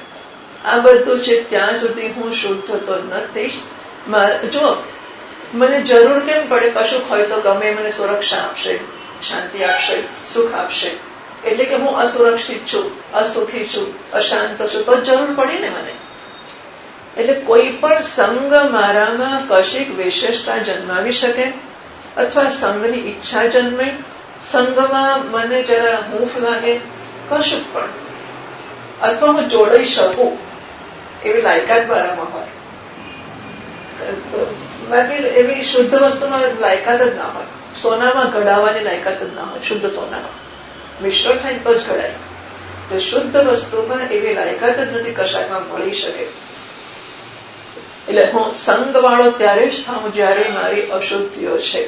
આ બધું છે ત્યાં સુધી હું શુદ્ધ તો નથી. જો મને જરૂર કેમ પડે, કશું હોય તો ગમે, મને સુરક્ષા આપશે, શાંતિ આપશે, સુખ આપશે, એટલે કે હું અસુરક્ષિત છું, અસુખી છું, અશાંત છું, તો જરૂર પડી ને મને. એટલે કોઈ પણ સંગ મારામાં કશીક વિશેષતા જન્માવી શકે, અથવા સંઘની ઈચ્છા જન્મે, સંઘમાં મને જરા હૂંફ લાગે, કશું પણ, અથવા હું જોડાઈ શકું એવી લાયકાત મારામાં હોય. બાકી એવી શુદ્ધ વસ્તુમાં લાયકાત જ ના હોય. સોનામાં ઘડાવાની લાયકાત જ ના હોય. શુદ્ધ સોનામાં મિશ્ર થાય તો જ ઘડાય. એટલે શુદ્ધ વસ્તુમાં એવી લાયકાત જ નથી કશાકમાં મળી શકે. એટલે હું સંગ વાળો ત્યારે જ થાઉં જયારે મારી અશુદ્ધિઓ છે.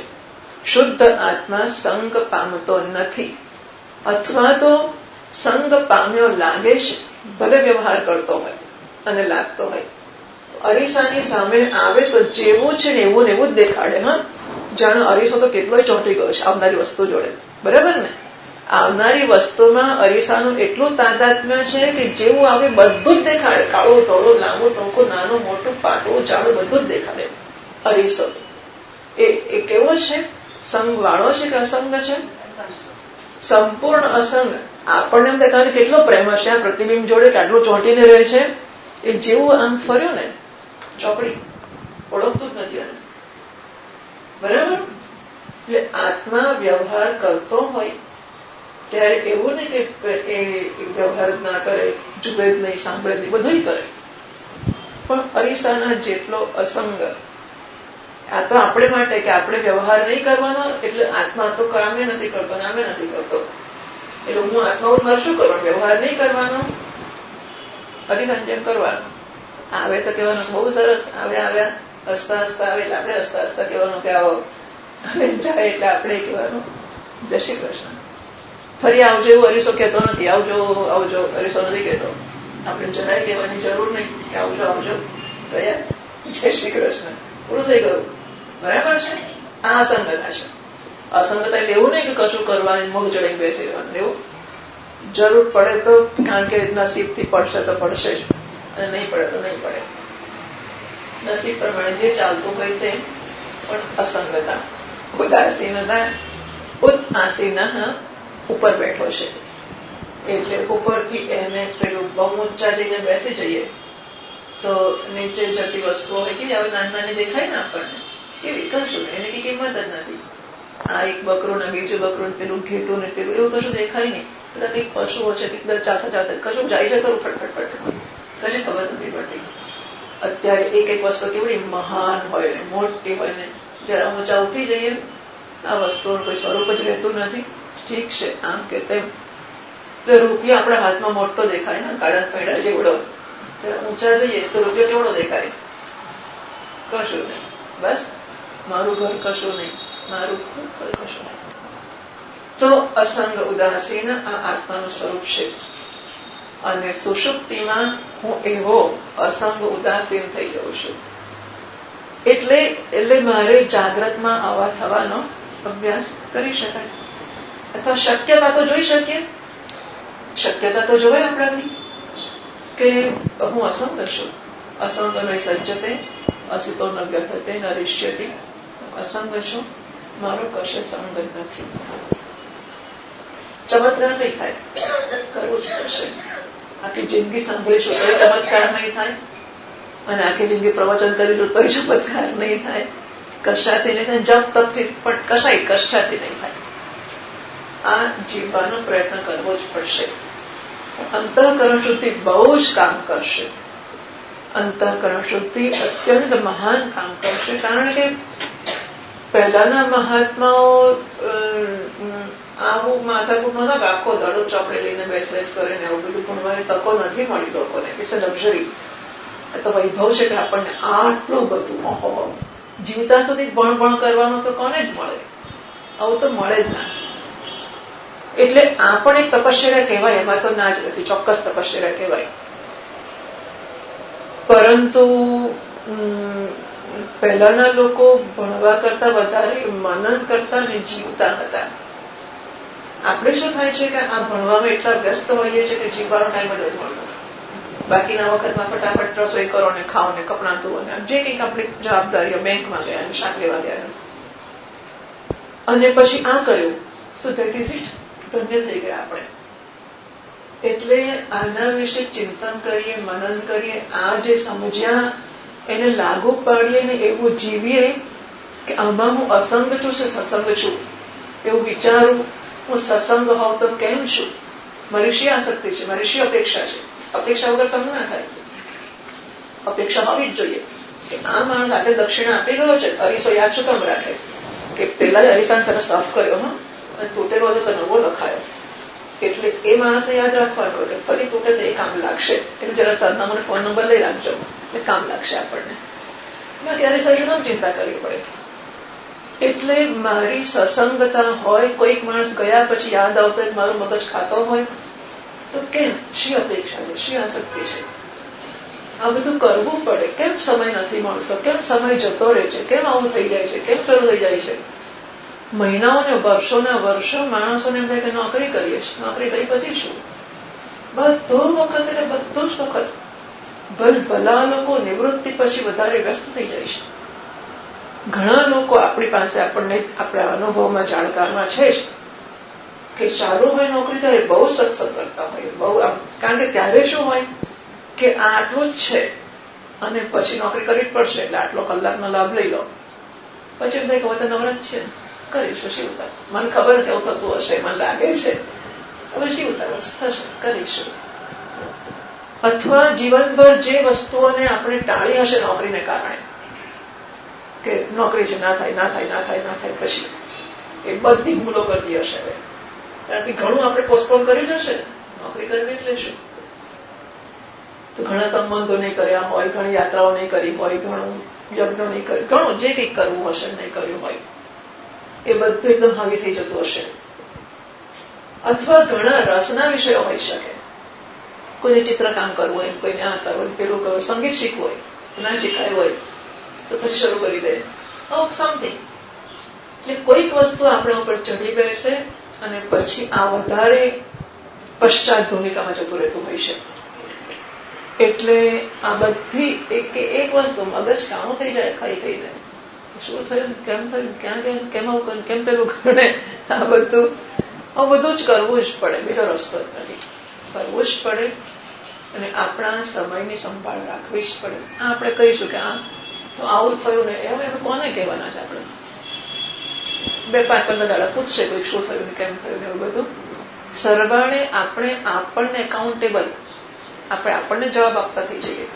શુદ્ધ આત્મા સંગ પામતો નથી, અથવા તો સંગ પામ્યો લાગે છે, ભલે વ્યવહાર કરતો હોય અને લાગતો હોય. અરીસાની સામે આવે તો જેવું છે ને એવું જ દેખાડે. હા, જાણો અરીસો તો કેટલોય ચોંટી ગયો છે આવનારી વસ્તુ જોડે, બરાબર ને? આવનારી વસ્તુમાં અરીસાનું એટલું તાદાત્મ્ય છે કે જેવું આવે બધું જ દેખાડે. કાળું ધોળું, લાંબુ ટૂંકું, નાનું મોટું, પાતળું જાડું, બધું જ દેખાડે અરીસો. એ કેવો છે? સંગ વાળો છે કે અસંગ છે? સંપૂર્ણ અસંગ. આપણને એમ દેખાય કેટલો પ્રેમ હશે આ પ્રતિબિંબ જોડે, કે આટલું ચોંટીને રહે છે. એ જેવું આમ ફર્યું ને ચોકડી, ઓળખતું જ નથી. બરાબર? એટલે આત્મા વ્યવહાર કરતો હોય ત્યારે એવું નહીં કે એ વ્યવહાર જ ના કરે, જુએ જ નહીં, સાંભળે જ નહીં, બધું કરે, પણ અરીસાના જેટલો અસંગ. આ તો આપણે માટે કે આપણે વ્યવહાર નહીં કરવાનો, એટલે આત્મા તો કામે નથી કરતો, નામે નથી કરતો. એટલે હું આત્મા મારે શું કરવાનું? વ્યવહાર નહીં કરવાનો, અરીસાને જેમ કરવાનું. આવે તો કહેવાનું બહુ સરસ, આવ્યા હસતા હસતા આવે એટલે આપણે હસતા હસતા કહેવાનું કે આવો, અને જાય એટલે આપણે કહેવાનું જય શ્રી કૃષ્ણ. ફરી આવજો એવું અરીસો કહેતો નથી. આવજો આવજો અરીસો નથી કહેતો. આપણે જરાય કહેવાની જરૂર નહીં કે આવજો આવજો, ગયા જય શ્રી કૃષ્ણ, પૂરું થઈ ગયું. બરાબર છે? આ અસંગતા છે. અસંગતા એટલે એવું નહીં કે કશું કરવાની મોહ ચડીને બેસી રહેવાનું. એવું જરૂર પડે તો, કારણ કે નસીબથી પડશે તો પડશે જ, અને નહીં પડે તો નહીં પડે. નસીબ પ્રમાણે જે ચાલતું હોય તે. પણ અસંગતા, ઉદાસીનતા, ઉદાસીના ઉપર બેઠો છે. એટલે ઉપરથી એને પેલું બહુ ઊંચા જઈને બેસી જઈએ તો નીચે જતી વસ્તુઓ હોય કે હવે નાની નાની દેખાય ને આપણને, કેવી કશું એની કઈ કિંમત જ નથી. આ એક બકરું ને બીજું બકરું, પેલું ઘેટું ને પેલું, એવું કશું દેખાય નહીં. બધા કઈક પશુઓ છે, કઈક ચાલતા ચાલતા કશું જાય છે ખરું, ફટફટ કશી ખબર નથી પડતી. અત્યારે એક એક વસ્તુ કેવડી મહાન હોય ને મોટી હોય ને, જયારે ઊંચા ઉઠી જઈએ આ વસ્તુનું કોઈ સ્વરૂપ જ રહેતું નથી. ઠીક છે આમ કે તેમ, રૂપિયો આપણા હાથમાં મોટો દેખાય ને, કાળા પૈડા જેવડો. ઊંચા જઈએ તો રૂપિયો કેવડો દેખાય? કશું નહીં. બસ મારું ઘર કશું નહીં, મારું ઘર કશું નહીં. તો અસંગ ઉદાસીન આ આત્માનું સ્વરૂપ છે. અને સુષુપ્તિમાં હું એવો અસંગ ઉદાસીન થઈ જાઉં છું. એટલે મારે જાગ્રતમાં આવા થવાનો અભ્યાસ કરી શકાય, અથવા શક્યતા તો જોઈ શકીએ. શક્યતા તો જોવાય આપણાથી કે હું અસંગ છું. અસંગ ન સજ્જતે અસિતો ન વ્યથતે ન રિષ્યતિ. અસંગ છું, મારો કશે સંગ નથી. ચમત્કાર નહીં થાય, કરવું જ પડશે. આખી જિંદગી સાંભળીશું તો ચમત્કાર નહીં થાય, અને આખી જિંદગી પ્રવચન કરીશું તો ચમત્કાર નહીં થાય, કશાથી નહીં થાય, જપ તપથી પણ કશાથી નહીં થાય. આ જીવવાનો પ્રયત્ન કરવો જ પડશે. અંતઃકરણ શુદ્ધિ બહુ જ કામ કરશે. અંતઃકરણ શુદ્ધિ અત્યંત મહાન કામ કરશે. કારણ કે પહેલાના મહાત્માઓ આવું માથાકૂટ નતા, આખો દડો ચોપડે લઈને બેસ કરીને આવું બધું ભણવાની તકો નથી મળી લોકોને. It's a luxury. તો વૈભવ છે કે આપણને આટલું બધું ઓહો, જીવતા સુધી ભણ કરવાનું તો કોને જ મળે? આવું તો મળે જ ના. એટલે આ પણ એક તપશ્ચર્યા કહેવાય, એમાં તો ના જ નથી, ચોક્કસ તપશ્ચર્યા કહેવાય. પરંતુ પહેલાના લોકો ભણવા કરતા વધારે મનન કરતા અને જીવતા હતા. આપણે શું થાય છે કે આ ભણવામાં એટલા વ્યસ્ત હોઈએ છીએ કે જીવવાનો ટાઈમ જ નથી મળતો. બાકીના વખતમાં ફટાફટ રસોઈ કરો ને ખાઓ ને કપડાં ધોવો ને જે કંઈક આપણી જવાબદારીઓ, બેંકમાં ગયા ને શાક લેવા ગયા અને પછી આ કર્યું. So that is it. ધન્ય થઈ ગયા આપણે. એટલે આના વિશે ચિંતન કરીએ, મનન કરીએ, આ જે સમજ્યા એને લાગુ પાડીએ ને એવું જીવીએ કે આમાં હું અસંગ છું કે સસંગ છું. એવું વિચારું, હું સસંગ હોઉં તો કેમ છું? મારી શી આસક્તિ છે? મારી શી અપેક્ષા છે? અપેક્ષા વગર સંગ ના થાય. અપેક્ષા હોવી જ જોઈએ કે આ માણસ આપણે દક્ષિણા આપી ગયો છે, અરીસો યાદ શું કામ રાખે કે પેલા જ અરીસાને સરસ સાફ કર્યો અને તૂટેલો હતો તો નવો લખાયો. એટલે એ માણસને યાદ રાખવાનું કે ફરી તૂટે તો એ કામ લાગશે. એટલે જરા સરનામાનો ફોન નંબર લઈ રાખજો, એટલે કામ લાગશે આપણને. બાકી અરીસા શું કામ ચિંતા કરવી પડે? એટલે મારી સસંગતા હોય, કોઈક માણસ ગયા પછી યાદ આવતો મારું મગજ ખાતો હોય તો કેમ? શી અપેક્ષા છે? શી આસક્તિ છે? આ બધું કરવું પડે. કેમ સમય નથી મળતો? કેમ સમય જતો રહે છે? કેમ આવું થઈ જાય છે? કેમ પેલું થઈ જાય છે? મહિનાઓ ને વર્ષોના વર્ષો માણસોને એમ થાય કે નોકરી કરીએ છીએ, નોકરી કરી પછી શું? બધો વખત એટલે બધો જ વખત ભલા લોકો નિવૃત્તિ પછી વધારે વ્યસ્ત થઈ જાય છે. ઘણા લોકો આપણી પાસે આપણને આપણા અનુભવમાં જાણકારમાં છે જ કે સારું હોય નોકરી ત્યારે બહુ સત્સંગ કરતા હોય, બહુ આમ. કારણ કે ત્યારે શું હોય કે આ આટલું જ છે અને પછી નોકરી કરવી જ પડશે એટલે આટલો કલાકનો લાભ લઈ લો. પછી એમ થાય કે હવે તો નવરાત છે, કરીશું, શી ઉતાર? મને ખબર નથી એવું થતું હશે, મને લાગે છે હવે શી ઉતાર થશે, કરીશું. અથવા જીવનભર જે વસ્તુઓને આપણે ટાળી હશે નોકરીને કારણે કે નોકરી છે, ના થાય, ના થાય, ના થાય, ના થાય, પછી એ બધી ભૂલો કરતી હશે. કારણ કે ઘણું આપણે પોસ્ટપોન કર્યું હશે, નોકરી કરવી જ લેશું. તો ઘણા સંબંધો નહીં કર્યા હોય, ઘણી યાત્રાઓ નહીં કરી હોય, ઘણું યજ્ઞ નહીં કર્યું, ઘણું જે કંઈક કરવું હશે નહીં કર્યું હોય એ બધું એકદમ હાવી થઈ જતું હશે. અથવા ઘણા રસના વિષયો હોઈ શકે. કોઈને ચિત્રકામ કરવું હોય, કોઈને આ કરવું, પેલું કરવું, સંગીત શીખવું હોય, ના શીખાય હોય તો પછી શરૂ કરી દે સમથિંગ. એટલે કોઈક વસ્તુ આપણા ઉપર ચડી બેસે અને પછી આ વધારે પશ્ચાત ભૂમિકામાં જતું રહેતું હોય છે. એટલે આ બધી એક વસ્તુ મગજ કામો થઈ જાય ખાઈ થઈને. શું થયું, કેમ થયું, ક્યાં કેમ, કેમ આવું કર્યું, કેમ પેલું કરે, આ બધું જ કરવું જ પડે. બીજો રસ્તો જ નથી. કરવું જ પડે અને આપણા સમયની સંભાળ રાખવી જ પડે. આપણે કહીશું કે આ તો આવું જ થયું ને, એવું કોને કહેવાના છે? આપણે 2-5 દાડા પૂછશે કોઈ શું થયું ને કેમ થયું ને એવું બધું. સરવાળે આપણને એકાઉન્ટેબલ, આપણને જવાબ આપતા થઈ જઈએ.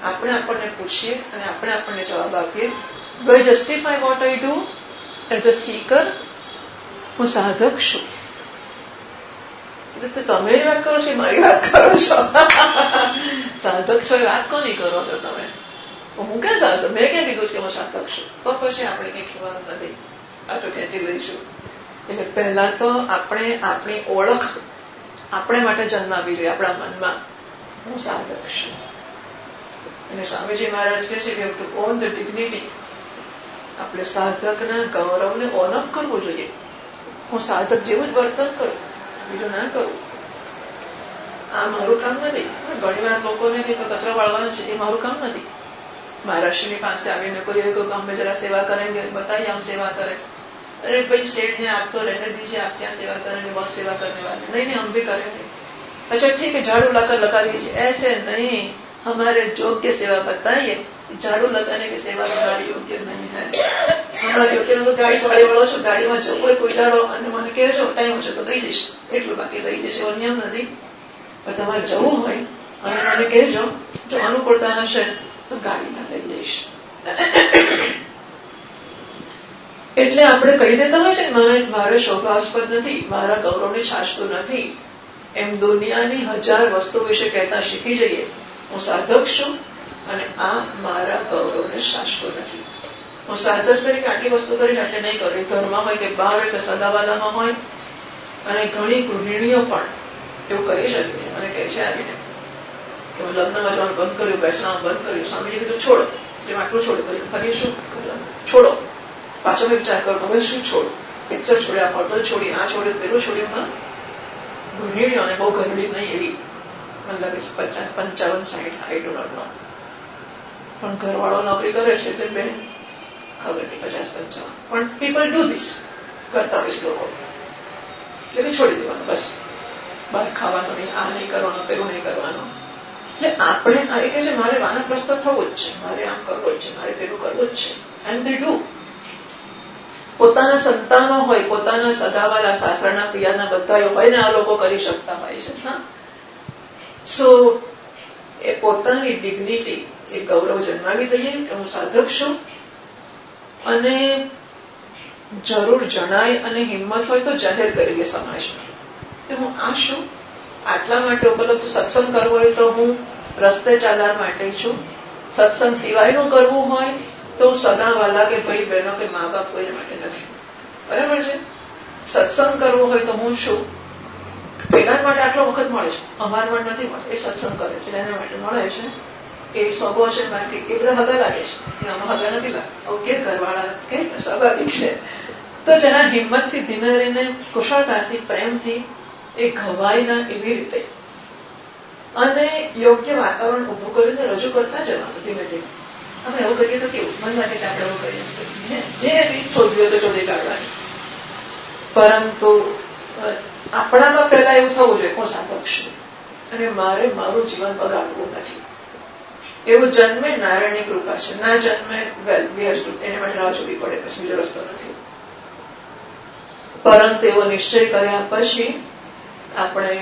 આપણને પૂછીએ અને આપણને જવાબ આપીએ. Do I justify what I do as a seeker? હું સાધક છું. એટલે તમે એ વાત કરો છો, મારી વાત કરો છો. સાધક છો એ વાત કોની કરો છો તમે? હું ક્યાં સાધક? મેં ક્યાં કીધું કે હું સાધક છું? તો પછી આપણે કઈ કહેવાનું નથી, આ તો ખેંચી લઈશું. એટલે પહેલા તો આપણે આપણી ઓળખ આપણે માટે જન્માવી જોઈએ આપણા મનમાં. હું સાધક છું. અને સ્વામીજી મહારાજ કહે છે we have to own the dignity. આપણે સાધકના ગૌરવને ઓનઅપ કરવું જોઈએ. હું સાધક જેવું જ વર્તન કરું, બીજું ના કરું. આ મારું કામ નથી. ઘણી વાર લોકોને કચરો વાળવાનો છે એ મારું કામ નથી. મહારાષ્ટ્રની પાસે આવીને કોઈ અમે જરા સેવા કરેંગે, बताइए हम सेवा करें. अरे भाई स्टेट ने आप तो रहने दीजिए, आप क्या सेवा करेंगे, बहुत सेवा करने वाले. नहीं नहीं हम भी करेंगे. अच्छा ठीक है, झाड़ू लाकर लगा दीजिए. ऐसे नहीं, हमारे योग्य सेवा बताइए. झाड़ू लगाने की सेवा हमारी योग्य नहीं है. हमारी योग्य तो गाड़ी વાળી વાળો છો, ગાડીમાં જવું હોય કોઈ દાડો અને મને કહેજો ટાઈમ હશે તો લઈ જઈશ, એટલું બાકી લઈ જઈશ એવો નિયમ નથી. પણ તમારે જવું હોય અને મને કહેજો, જો અનુકૂળતા હશે તો ગાડીમાં લઈ જઈશ. એટલે આપણે કહી દેતા હોય છે મારે શોભાસ્પદ નથી, મારા ગૌરવને છાશતું નથી. એમ દુનિયાની 1000 વસ્તુ વિશે કહેતા શીખી જઈએ. હું સાધક છું અને આ મારા ગૌરવને છાશતું નથી. હું સાધક તરીકે આટલી વસ્તુ કરીને આટલે નહીં કરું. ઘરમાં હોય કે બહાર હોય કે સગાવાલામાં હોય. અને ઘણી ગૃહિણીઓ પણ એવું કરી શકે. મને કહે છે આવીને કે હું લગ્નમાં જવાનું બંધ કર્યું, બેસવાનું બંધ કર્યું. સ્વામીજી કીધું છોડ, જેમ આટલું છોડી ફરી શું છોડો, પાછો વિચાર કરો હવે શું છોડો, પિક્ચર છોડ્યા, હોટલ છોડી, આ છોડ્યું, પેલું છોડ્યું. ગૃહિણીઓને બહુ ગરડી નહીં એવી, મને લાગે છે 50, 55, 60, આઈ ડો નોટ નો, પણ ઘરવાળો નોકરી કરે છે એટલે બેન ખબર નહીં 50, 55, પણ પીપલ ડુ ધીસ, કરતા હોય છે લોકો. એટલે છોડી દેવાનું, બસ બહાર ખાવાનું નહીં, આ નહીં કરવાનું, પેલું નહીં કરવાનું. એટલે આપણે આ કે છે મારે વાનપ્રસ્થ થવું જ છે, મારે આમ કરવું જ છે, મારે પેલું કરવું જ છે, એન્ડ ધે ડુ. પોતાના સંતાનો હોય, પોતાના સગાવાલા, સાસરના પિયાના બધા હોય ને, આ લોકો કરી શકતા હોય છે. હા, સો એ પોતાની ડિગ્નિટી, એ ગૌરવ જન્માવી દઈએ કે હું સાધક છું, અને જરૂર જણાય અને હિંમત હોય તો જાહેર કરીએ સમાજમાં કે હું આ છું, આટલા માટે ઉપલબ્ધ. સત્સંગ કરવો હોય તો હું રસ્તે ચાલવા માટે છું, સત્સંગ સિવાયનું કરવું હોય તો સગાવાલા કે ભાઈ બહેનો કે મા બાપ કોઈને માટે નથી. બરાબર છે? સત્સંગ કરવો હોય તો હું છું, પેલા માટે આટલો વખત મળે છે, અમારા માટે નથી મળે, એ સત્સંગ કરે છે એના માટે મળે છે, એ સગો છે, બાકી એ બધા હગા લાગે છે, આમાં હગા નથી લાગતા. ઓકે, ઘરવાળા કે સ્વાભાવિક છે. તો જરા હિંમતથી, ધીમે રહીને, કુશળતાથી, પ્રેમથી એ ઘવાય ના એવી રીતે અને યોગ્ય વાતાવરણ ઉભું કરીને રજૂ કરતા જવાનું ધીમે ધીમે. અમે એવું કરીએ તો કેવું, મન લાગે છે આપણે એવું કરીએ, જે રીત શોધવી હોય તો શોધી કાઢવાની. પરંતુ આપણામાં પહેલા એવું થવું જોઈએ હું સાધક છું અને મારે મારું જીવન બગાડવું નથી. એવું જન્મે નારાયણની કૃપા છે, ના જન્મે વેલ એને માટે રાહ જોવી પડે, પછી બીજો રસ્તો નથી. પરંતુ એવો નિશ્ચય કર્યા પછી આપણે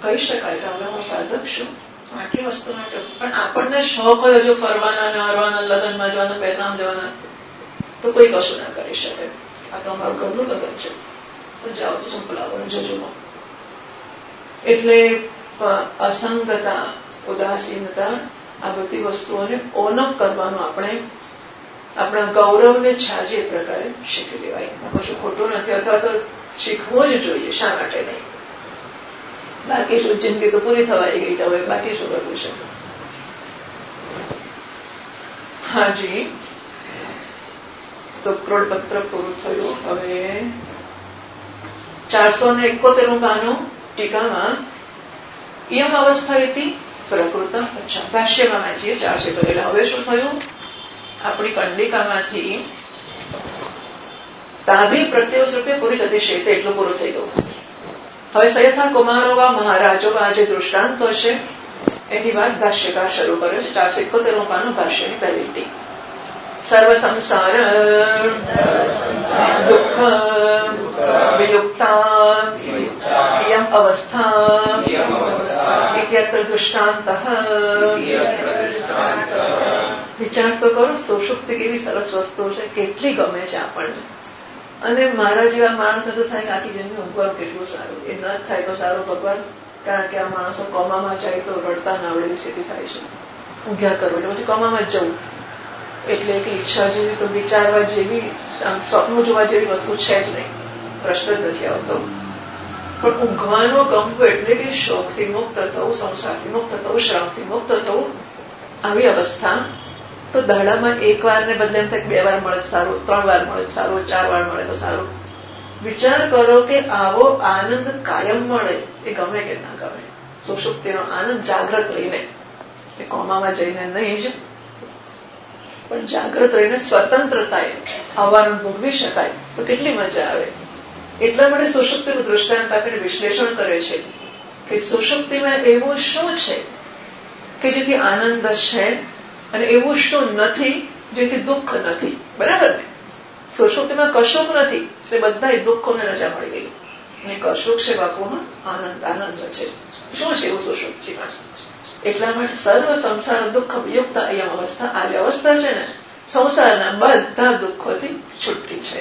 કહી શકાય કે હવે હું સાધક છું આટલી વસ્તુ માટે. પણ આપણને શોખ હોય હજુ ફરવાના, હરવાના, લગ્નમાં જવાના, પહેરામ જવાના, તો કોઈ કશું ના કરી શકે. આ તો અમારું ઘરનું લગ્ન છે, તો જાઓ તો સંપલાવો જજો. એટલે અસંગતા, ઉદાસીનતા, આ બધી વસ્તુઓને ઓનઅપ કરવાનું આપણે આપણા ગૌરવને છાજે પ્રકારે શીખી લેવાય. કશું ખોટું નથી, અથવા તો શીખવું જ જોઈએ. શા માટે નહીં? બાકી શું, જિંદગી તો પૂરી થવાઈ ગઈ, હવે બાકી શું કરવું છે? હાજી, તો ક્રોડપત્ર પૂરું થયું. હવે 471 પાનું ટીકામાં ઇયમ અવસ્થા હતી પ્રકૃત. અચ્છા, ભાષ્યમાં વાંચીએ 400 પહેલા. હવે શું થયું? આપણી કંડિકામાંથી તાભી પ્રત્યવસ રૂપે પૂરી થતી છે, એટલું પૂરું થઈ ગયું. હવે સયથા કુમારોવા મહારાજોવા જે દૃષ્ટાંતો છે એની વાત ભાષ્યકાર શરૂ કર્યો છે. 471 પાનું ભાષ્યની પહેલી ટીક. સર્વ સંસાર દુઃખ વિયુક્તા ઇયમ અવસ્થા ઇત્યત્ર દૃષ્ટાંત. વિચાર તો કરો, સુષુપ્તિ કેવી સરસ વસ્તુ છે, કેટલી ગમે છે આપણને. અને મારા જેવા માણસને તો થાય કે આખી જિંદગી ઊંઘવાનું કેટલું સારું. એ ન થાય તો સારું ભગવાન, કારણ કે આ માણસો કોમામાં જાય તો રડતા ના આવડે એવી સ્થિતિ થાય છે. ઊંઘ્યા કરવું એટલે પછી કોમામાં જ જવું. એટલે કે ઈચ્છા જેવી તો વિચારવા જેવી, આમ સ્વપ્ન જોવા જેવી વસ્તુ છે જ નહીં, પ્રશ્ન જ નથી આવતો. પણ ઊંઘવાનો ગમવું એટલે કે શોખથી મુક્ત થવું, સંસારથી મુક્ત થવું, શ્રમથી મુક્ત થવું, આવી અવસ્થા. તો દાડામાં એક વાર ને બદલે એમ થાય 2 વાર મળે સારું, 3 વાર મળે સારું, 4 વાર મળે તો સારું. વિચાર કરો કે આવો આનંદ કાયમ મળે, એ ગમે કે ના ગમે. સુષુપ્તિનો આનંદ જાગ્રત રહીને, એ કોમામાં જઈને નહીં જ, પણ જાગ્રત રહીને સ્વતંત્રતાએ આવવાનું ભોગવી શકાય તો કેટલી મજા આવે. એટલા માટે સુષુપ્તિનું દૃષ્ટાંત આપીને વિશ્લેષણ કરે છે કે સુષુપ્તિમાં એવું શું છે કે જેથી આનંદ છે અને એવું શું નથી જેથી દુઃખ નથી. બરાબર ને? સુષુપ્તિમાં કશુંક નથી એટલે બધા દુઃખોને રજા મળી ગઈ, અને કશુંક છે બાપુમાં આનંદ. આનંદ છે. શું છે એવું સુષુપ્તિમાં? એટલા માટે સર્વ સંસાર દુઃખ વિયુક્ત અયમ અવસ્થા, આ જે અવસ્થા છે ને, સંસારના બધા દુઃખોથી છૂટી છે.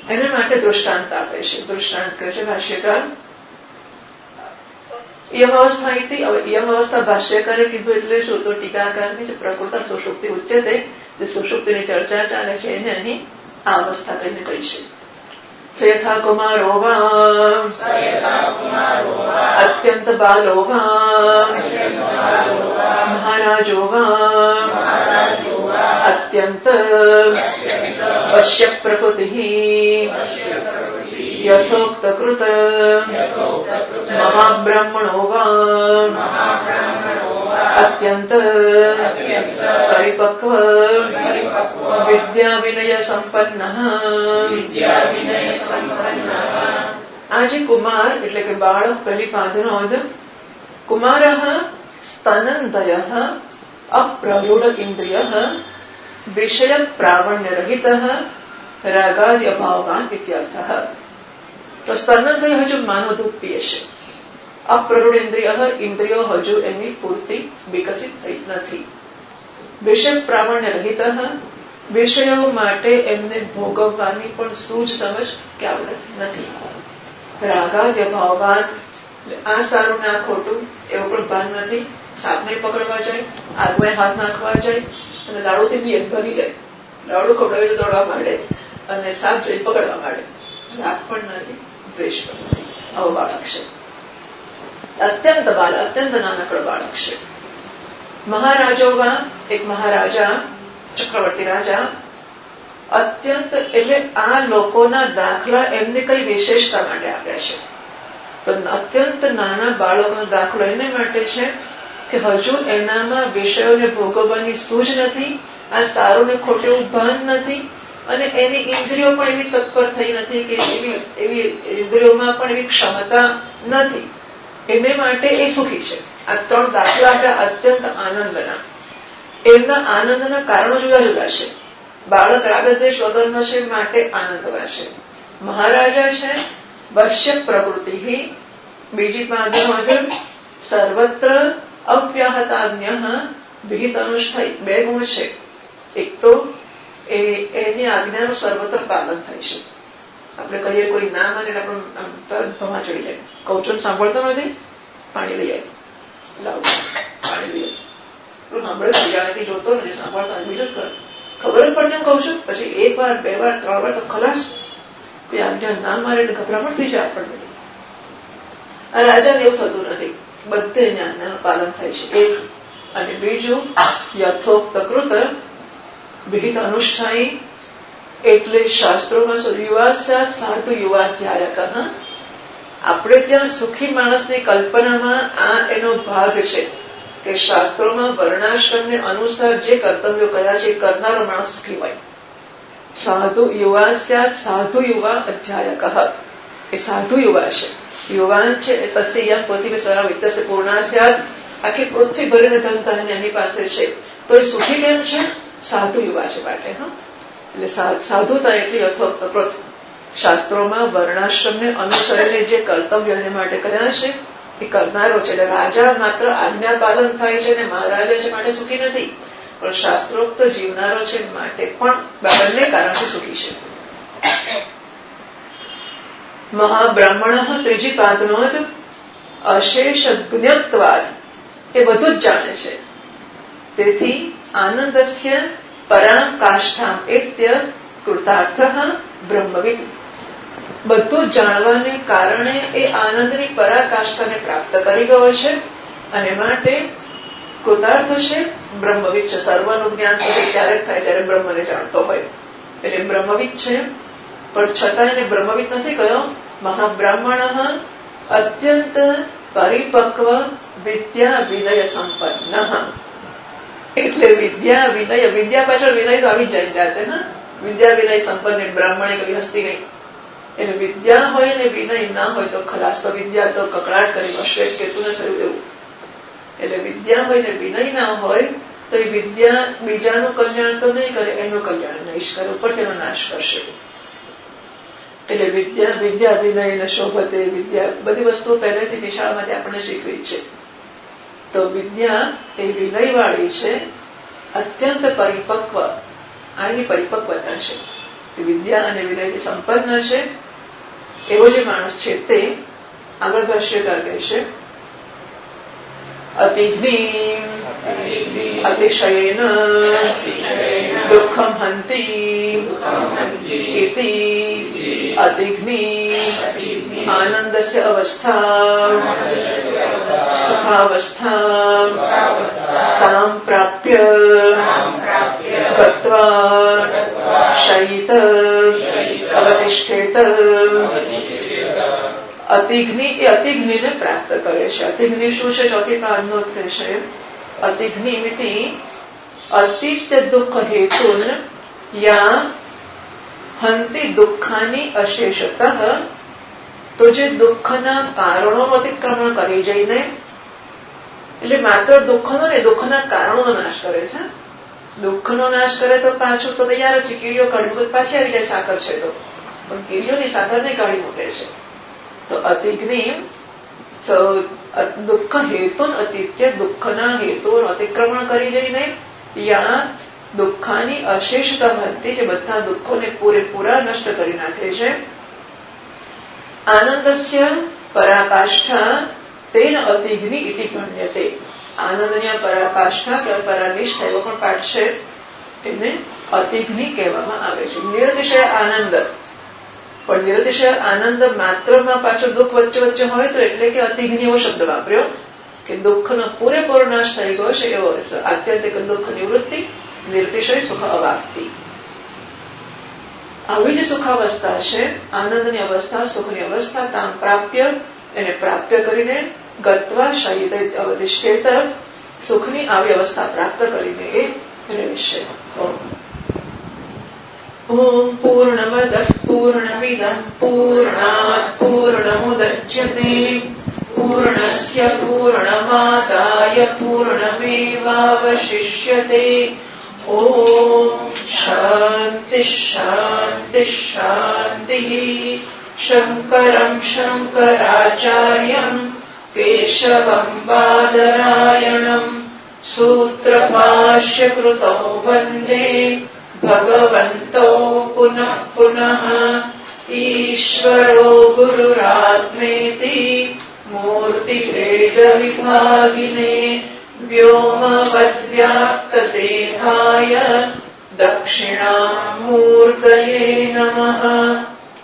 એના માટે દૃષ્ટાંત આપે છે. દૃષ્ટાંત કરે છે ભાષ્યકાર. યમ અવસ્થા હતી. હવે યમ અવસ્થા ભાષ્યકારે કીધું એટલે શું? તો ટીકાકારની પ્રકૃત સુષુપ્તિ ઉચ્ચતે, જે સુષુપ્તિની ચર્ચા ચાલે છે એને અહીં આ અવસ્થા કહીને કહી છે. સયથા કુમારો વા અત્યંત બાલો વા મહારાજો વા અત્યંત પશ્ય પ્રકૃતિ યથોક્ત કૃત મહાબ્રહ્મણો વા અત્યંત પરિપક્વ વિદ્યા વિનય સંપન્ન. આ જે કુમાર એટલે કે બાળક, પહેલી પાંદનોદ. કુમાર સ્તનંદય અપ્રરૂઢ ઇન્દ્રિય વિષય પ્રાવણ્ય રહિત રાગાદિ અભાવવાન ઇત્યર્થ. તો સ્તનંદય હજુ માનવ દૂધ પીએ છે. અપ્રરૂઢ ઇન્દ્રિયો હજુ એની પૂરતી વિકસિત થઈ નથી. વિષય પ્રાવણ્ય રહિત વિષયો માટે એમને ભોગવવાની પણ સૂઝ સમજ કે આવડત નથી. રાગાદિ ભાવવાન, આ સારું ના ખોટું એવું પણ ભાન નથી. સાપને પકડવા જાય, આગમાં હાથ નાખવા જાય અને લાડુથી બી એક ભરી જાય. લાડુ ખવડાવે તો દોડવા માંડે અને સાપ જોઈ પકડવા માંડે. રાગ પણ નથી, દ્વેષ પણ નથી. આવો બાળક છે. અત્યંત બાળક, અત્યંત નાનકડો બાળક છે. મહારાજોમાં એક મહારાજા, ચક્રવર્તી રાજા, અત્યંત એટલે આ લોકોના દાખલા એમને કઈ વિશેષતા માટે આપ્યા છે. તો અત્યંત નાના બાળકનો દાખલો એને માટે છે કે હજુ એનામાં વિષયોને ભોગવવાની સૂઝ નથી, આ સારું ને ખોટું ભાન નથી, અને એની ઇન્દ્રિયો પણ એવી તત્પર થઈ નથી કે એવી ઇન્દ્રિયોમાં પણ એવી ક્ષમતા નથી. એને માટે એ સુખી છે. આ ત્રણ દાખલા આપ્યા અત્યંત આનંદના. એમના આનંદના કારણો જુદા જુદા છે. બાળક રાગદ્વેષ વગરનો છે માટે આનંદવા છે. મહારાજા છે વશ્ય પ્રવૃત્તિ, બીજી પાંદમાં સર્વત્ર અવ્યાહતાજ્ઞ વિહિત અનુષ્ઠાય. બે ગુણ છે. એક તો એની આજ્ઞાનું સર્વત્ર પાલન થાય છે. આપણે કહીએ કોઈ ના માને આપણે તરત ભમા ચડી જાય. કૌચન સાંભળતો નથી, પાણી લઈ આવે, લાવ પાણી લઈ આવે. સાંભળે બીજા જોતો નથી, સાંભળતા બીજું જ કરે. ખબર જ પડતી કઉ છું. પછી એક વાર, બે વાર, ત્રણ વાર તો ખલાસ. કોઈ આજ્ઞા ના મારે એટલે ગભરામણ થઈ જાય આપણને. આ રાજાને એવું થતું નથી. બધે આજ્ઞાનું પાલન થાય છે. એક. અને બીજું યથોક્ત કૃત વિહિત અનુષ્ઠાયી, એટલે શાસ્ત્રોમાં યુવા સાધુ યુવાધ્યાયક. આપણે ત્યાં સુખી માણસની કલ્પનામાં આ એનો ભાગ છે કે શાસ્ત્રોમાં વર્ણાશ્રમને અનુસાર જે કર્તવ્યો કર્યા છે એ કરનારો માણસ સુખી હોય. સાધુ યુવા સાધુ યુવા અધ્યાયક, એ સાધુ યુવા છે. યુવાન છે તસ્ય પૃથ્વી સર્વ વિત્તસ્ય પૂર્ણા સ્યાદ. આખી પૃથ્વી ભરીને ધન ધાન્ય એની પાસે છે, તો એ સુખી કેમ છે? સાધુ યુવા છે માટે. એટલે સાધુતા એટલી યથોક્ત કૃત. શાસ્ત્રોમાં વર્ણાશ્રમને અનુસરીને જે કર્તવ્ય એને માટે કર્યા છે એ કરનારો છે. એટલે રાજા માત્ર આજ્ઞા પાલન થાય છે અને મહારાજા છે માટે સુખી નથી, પણ શાસ્ત્રોક્ત જીવનારો છે માટે પણ બંને કારણથી સુખી છે. મહાબ્રાહ્મણ ત્રીજી પાંદનોદ અશેષ જ્ઞત્વાદ, એ બધું જ જાણે છે. તેથી આનંદસ્ય પરામ કાષ્ઠામ એત્ય કૃતાર્થ બ્રહ્મવિદ. બધું જાણવાને કારણે એ આનંદની પરાકાષ્ઠાને પ્રાપ્ત કરી ગયો છે અને માટે કૃતાર્થ છે, બ્રહ્મવિદ છે. સર્વનું જ્ઞાન ત્યારે થાય જ્યારે બ્રહ્મને જાણતો હોય. એટલે બ્રહ્મવિદ છે, પણ છતાં એને બ્રહ્મવિદ નથી કહ્યો. મહાબ્રાહ્મણ અત્યંત પરિપક્વ વિદ્યા વિનય સંપન્ન. એટલે વિદ્યા વિનય, વિદ્યા પાછળ વિનય તો આવી જાય જાતે. વિદ્યા વિનય સંપન્ન, બ્રાહ્મણે કવિ હસ્તી નહીં. એટલે વિદ્યા હોય ને વિનય ના હોય તો ખલાસ. તો વિદ્યા તો કકડાટ કરી શ્વેત કેતુને થયું એવું. એટલે વિદ્યા હોય ને વિનય ના હોય તો એ વિદ્યા બીજાનું કલ્યાણ તો નહીં કરે, એનું કલ્યાણ નહીં કરે, ઉપર તેનો નાશ કરશે. એટલે વિદ્યા વિનય ને શોભતે, વિદ્યા બધી વસ્તુઓ પહેલેથી નિશાળમાંથી આપણને શીખવી છે. તો વિદ્યા એ વિનય વાળી છે, અત્યંત પરિપક્વ. આની પરિપક્વતા છે. વિદ્યા અને વિનયથી સંપન્ન છે એવો જે માણસ છે તે આગળ ભાષ્યકાર કહે છે અતિઘ્ની અતિશયેન દુઃખમ હંતી ઇતિ અતિઘ્ની આનંદસ્ય અવસ્થા સુખાવસ્થા તામ પ્રાપ્ય અતિગ્નિ એ અતિગ્નિને પ્રાપ્ત કરે છે. અતિગ્નિ શું છે? ચોથી પાદનો થશે અતિગ્નિમિતિ અતિત્ય દુઃખ હેતુન યા હંતિ દુઃખાની અશેષતઃ. તો જે દુઃખના કારણોનું અતિક્રમણ કરી જઈને, એટલે માત્ર દુઃખનો ને દુઃખના કારણોનો નાશ કરે છે. દુઃખનો નાશ કરે તો પાછું તો તૈયાર છે, કીડીઓ કાઢી મૂકે પાછી આવી જાય સાકર છે તો, પણ કીડીઓની સાકર ને કાઢી મૂકે છે. તો અતિગ્નિ દુઃખ હેતુ અતિત્ય દુઃખના હેતુનું અતિક્રમણ કરી જઈને યા દુઃખાની અશેષતા ભક્તિ જે બધા દુઃખોને પૂરેપૂરા નષ્ટ કરી નાખે છે. આનંદસ્ય પરાકાષ્ઠા તેન અતિગ્નિ ઇતિ ગણ્યતે. આનંદની પરાકાષ્ઠા કે પરાનિષ્ઠા એવો પણ પાઠ છે, એને અતિગ્નિ કહેવામાં આવે છે. નિરતિશય આનંદ, પણ નિરતિશય આનંદ માત્રમાં પાછો દુઃખ વચ્ચે વચ્ચે હોય તો એટલે કે અતિગ્નિ એવો શબ્દ વાપર્યો કે દુઃખનો પૂરેપૂરો નાશ થઈ ગયો છે એવો આત્યંતિક દુઃખ નિવૃત્તિ, નિરતિશય સુખ અવાપ્તિ. આવી જે સુખાવસ્થા છે, આનંદની અવસ્થા, સુખની અવસ્થા, તામ પ્રાપ્ય એને પ્રાપ્ય કરીને ગત્વા શયિત અવધિષ્ઠેત સુખની આવી અવસ્થા પ્રાપ્ત કરીને એ રહેશે. ઓમ પૂર્ણમદ પૂર્ણમિદં પૂર્ણાત પૂર્ણમુદચ્યતે પૂર્ણસ્ય પૂર્ણમાદાય પૂર્ણમેવાવશિષ્યતે. ઓમ શાંતિ શાંતિ શાંતિ. શંકરં શંકરાચાર્યં કેશવં બાદરાયણં સૂત્રભાષ્ય કૃતૌ વંદે ભગવન્તો પુનઃ પુનઃ. ઈશ્વરો ગુરુરાત્મેતિ મૂર્તિભેદ વિભાગિને વ્યોમવદ્વ્યાપ્તદેહાય દક્ષિણામૂર્તયે નમઃ.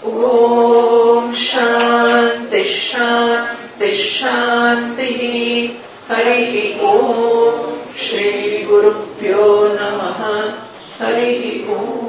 ઓમ શાંતિ શાંતિ શાંતિ. હરિ ઓમ શ્રી ગુરુભ્યો નમઃ. હરિ ઓમ.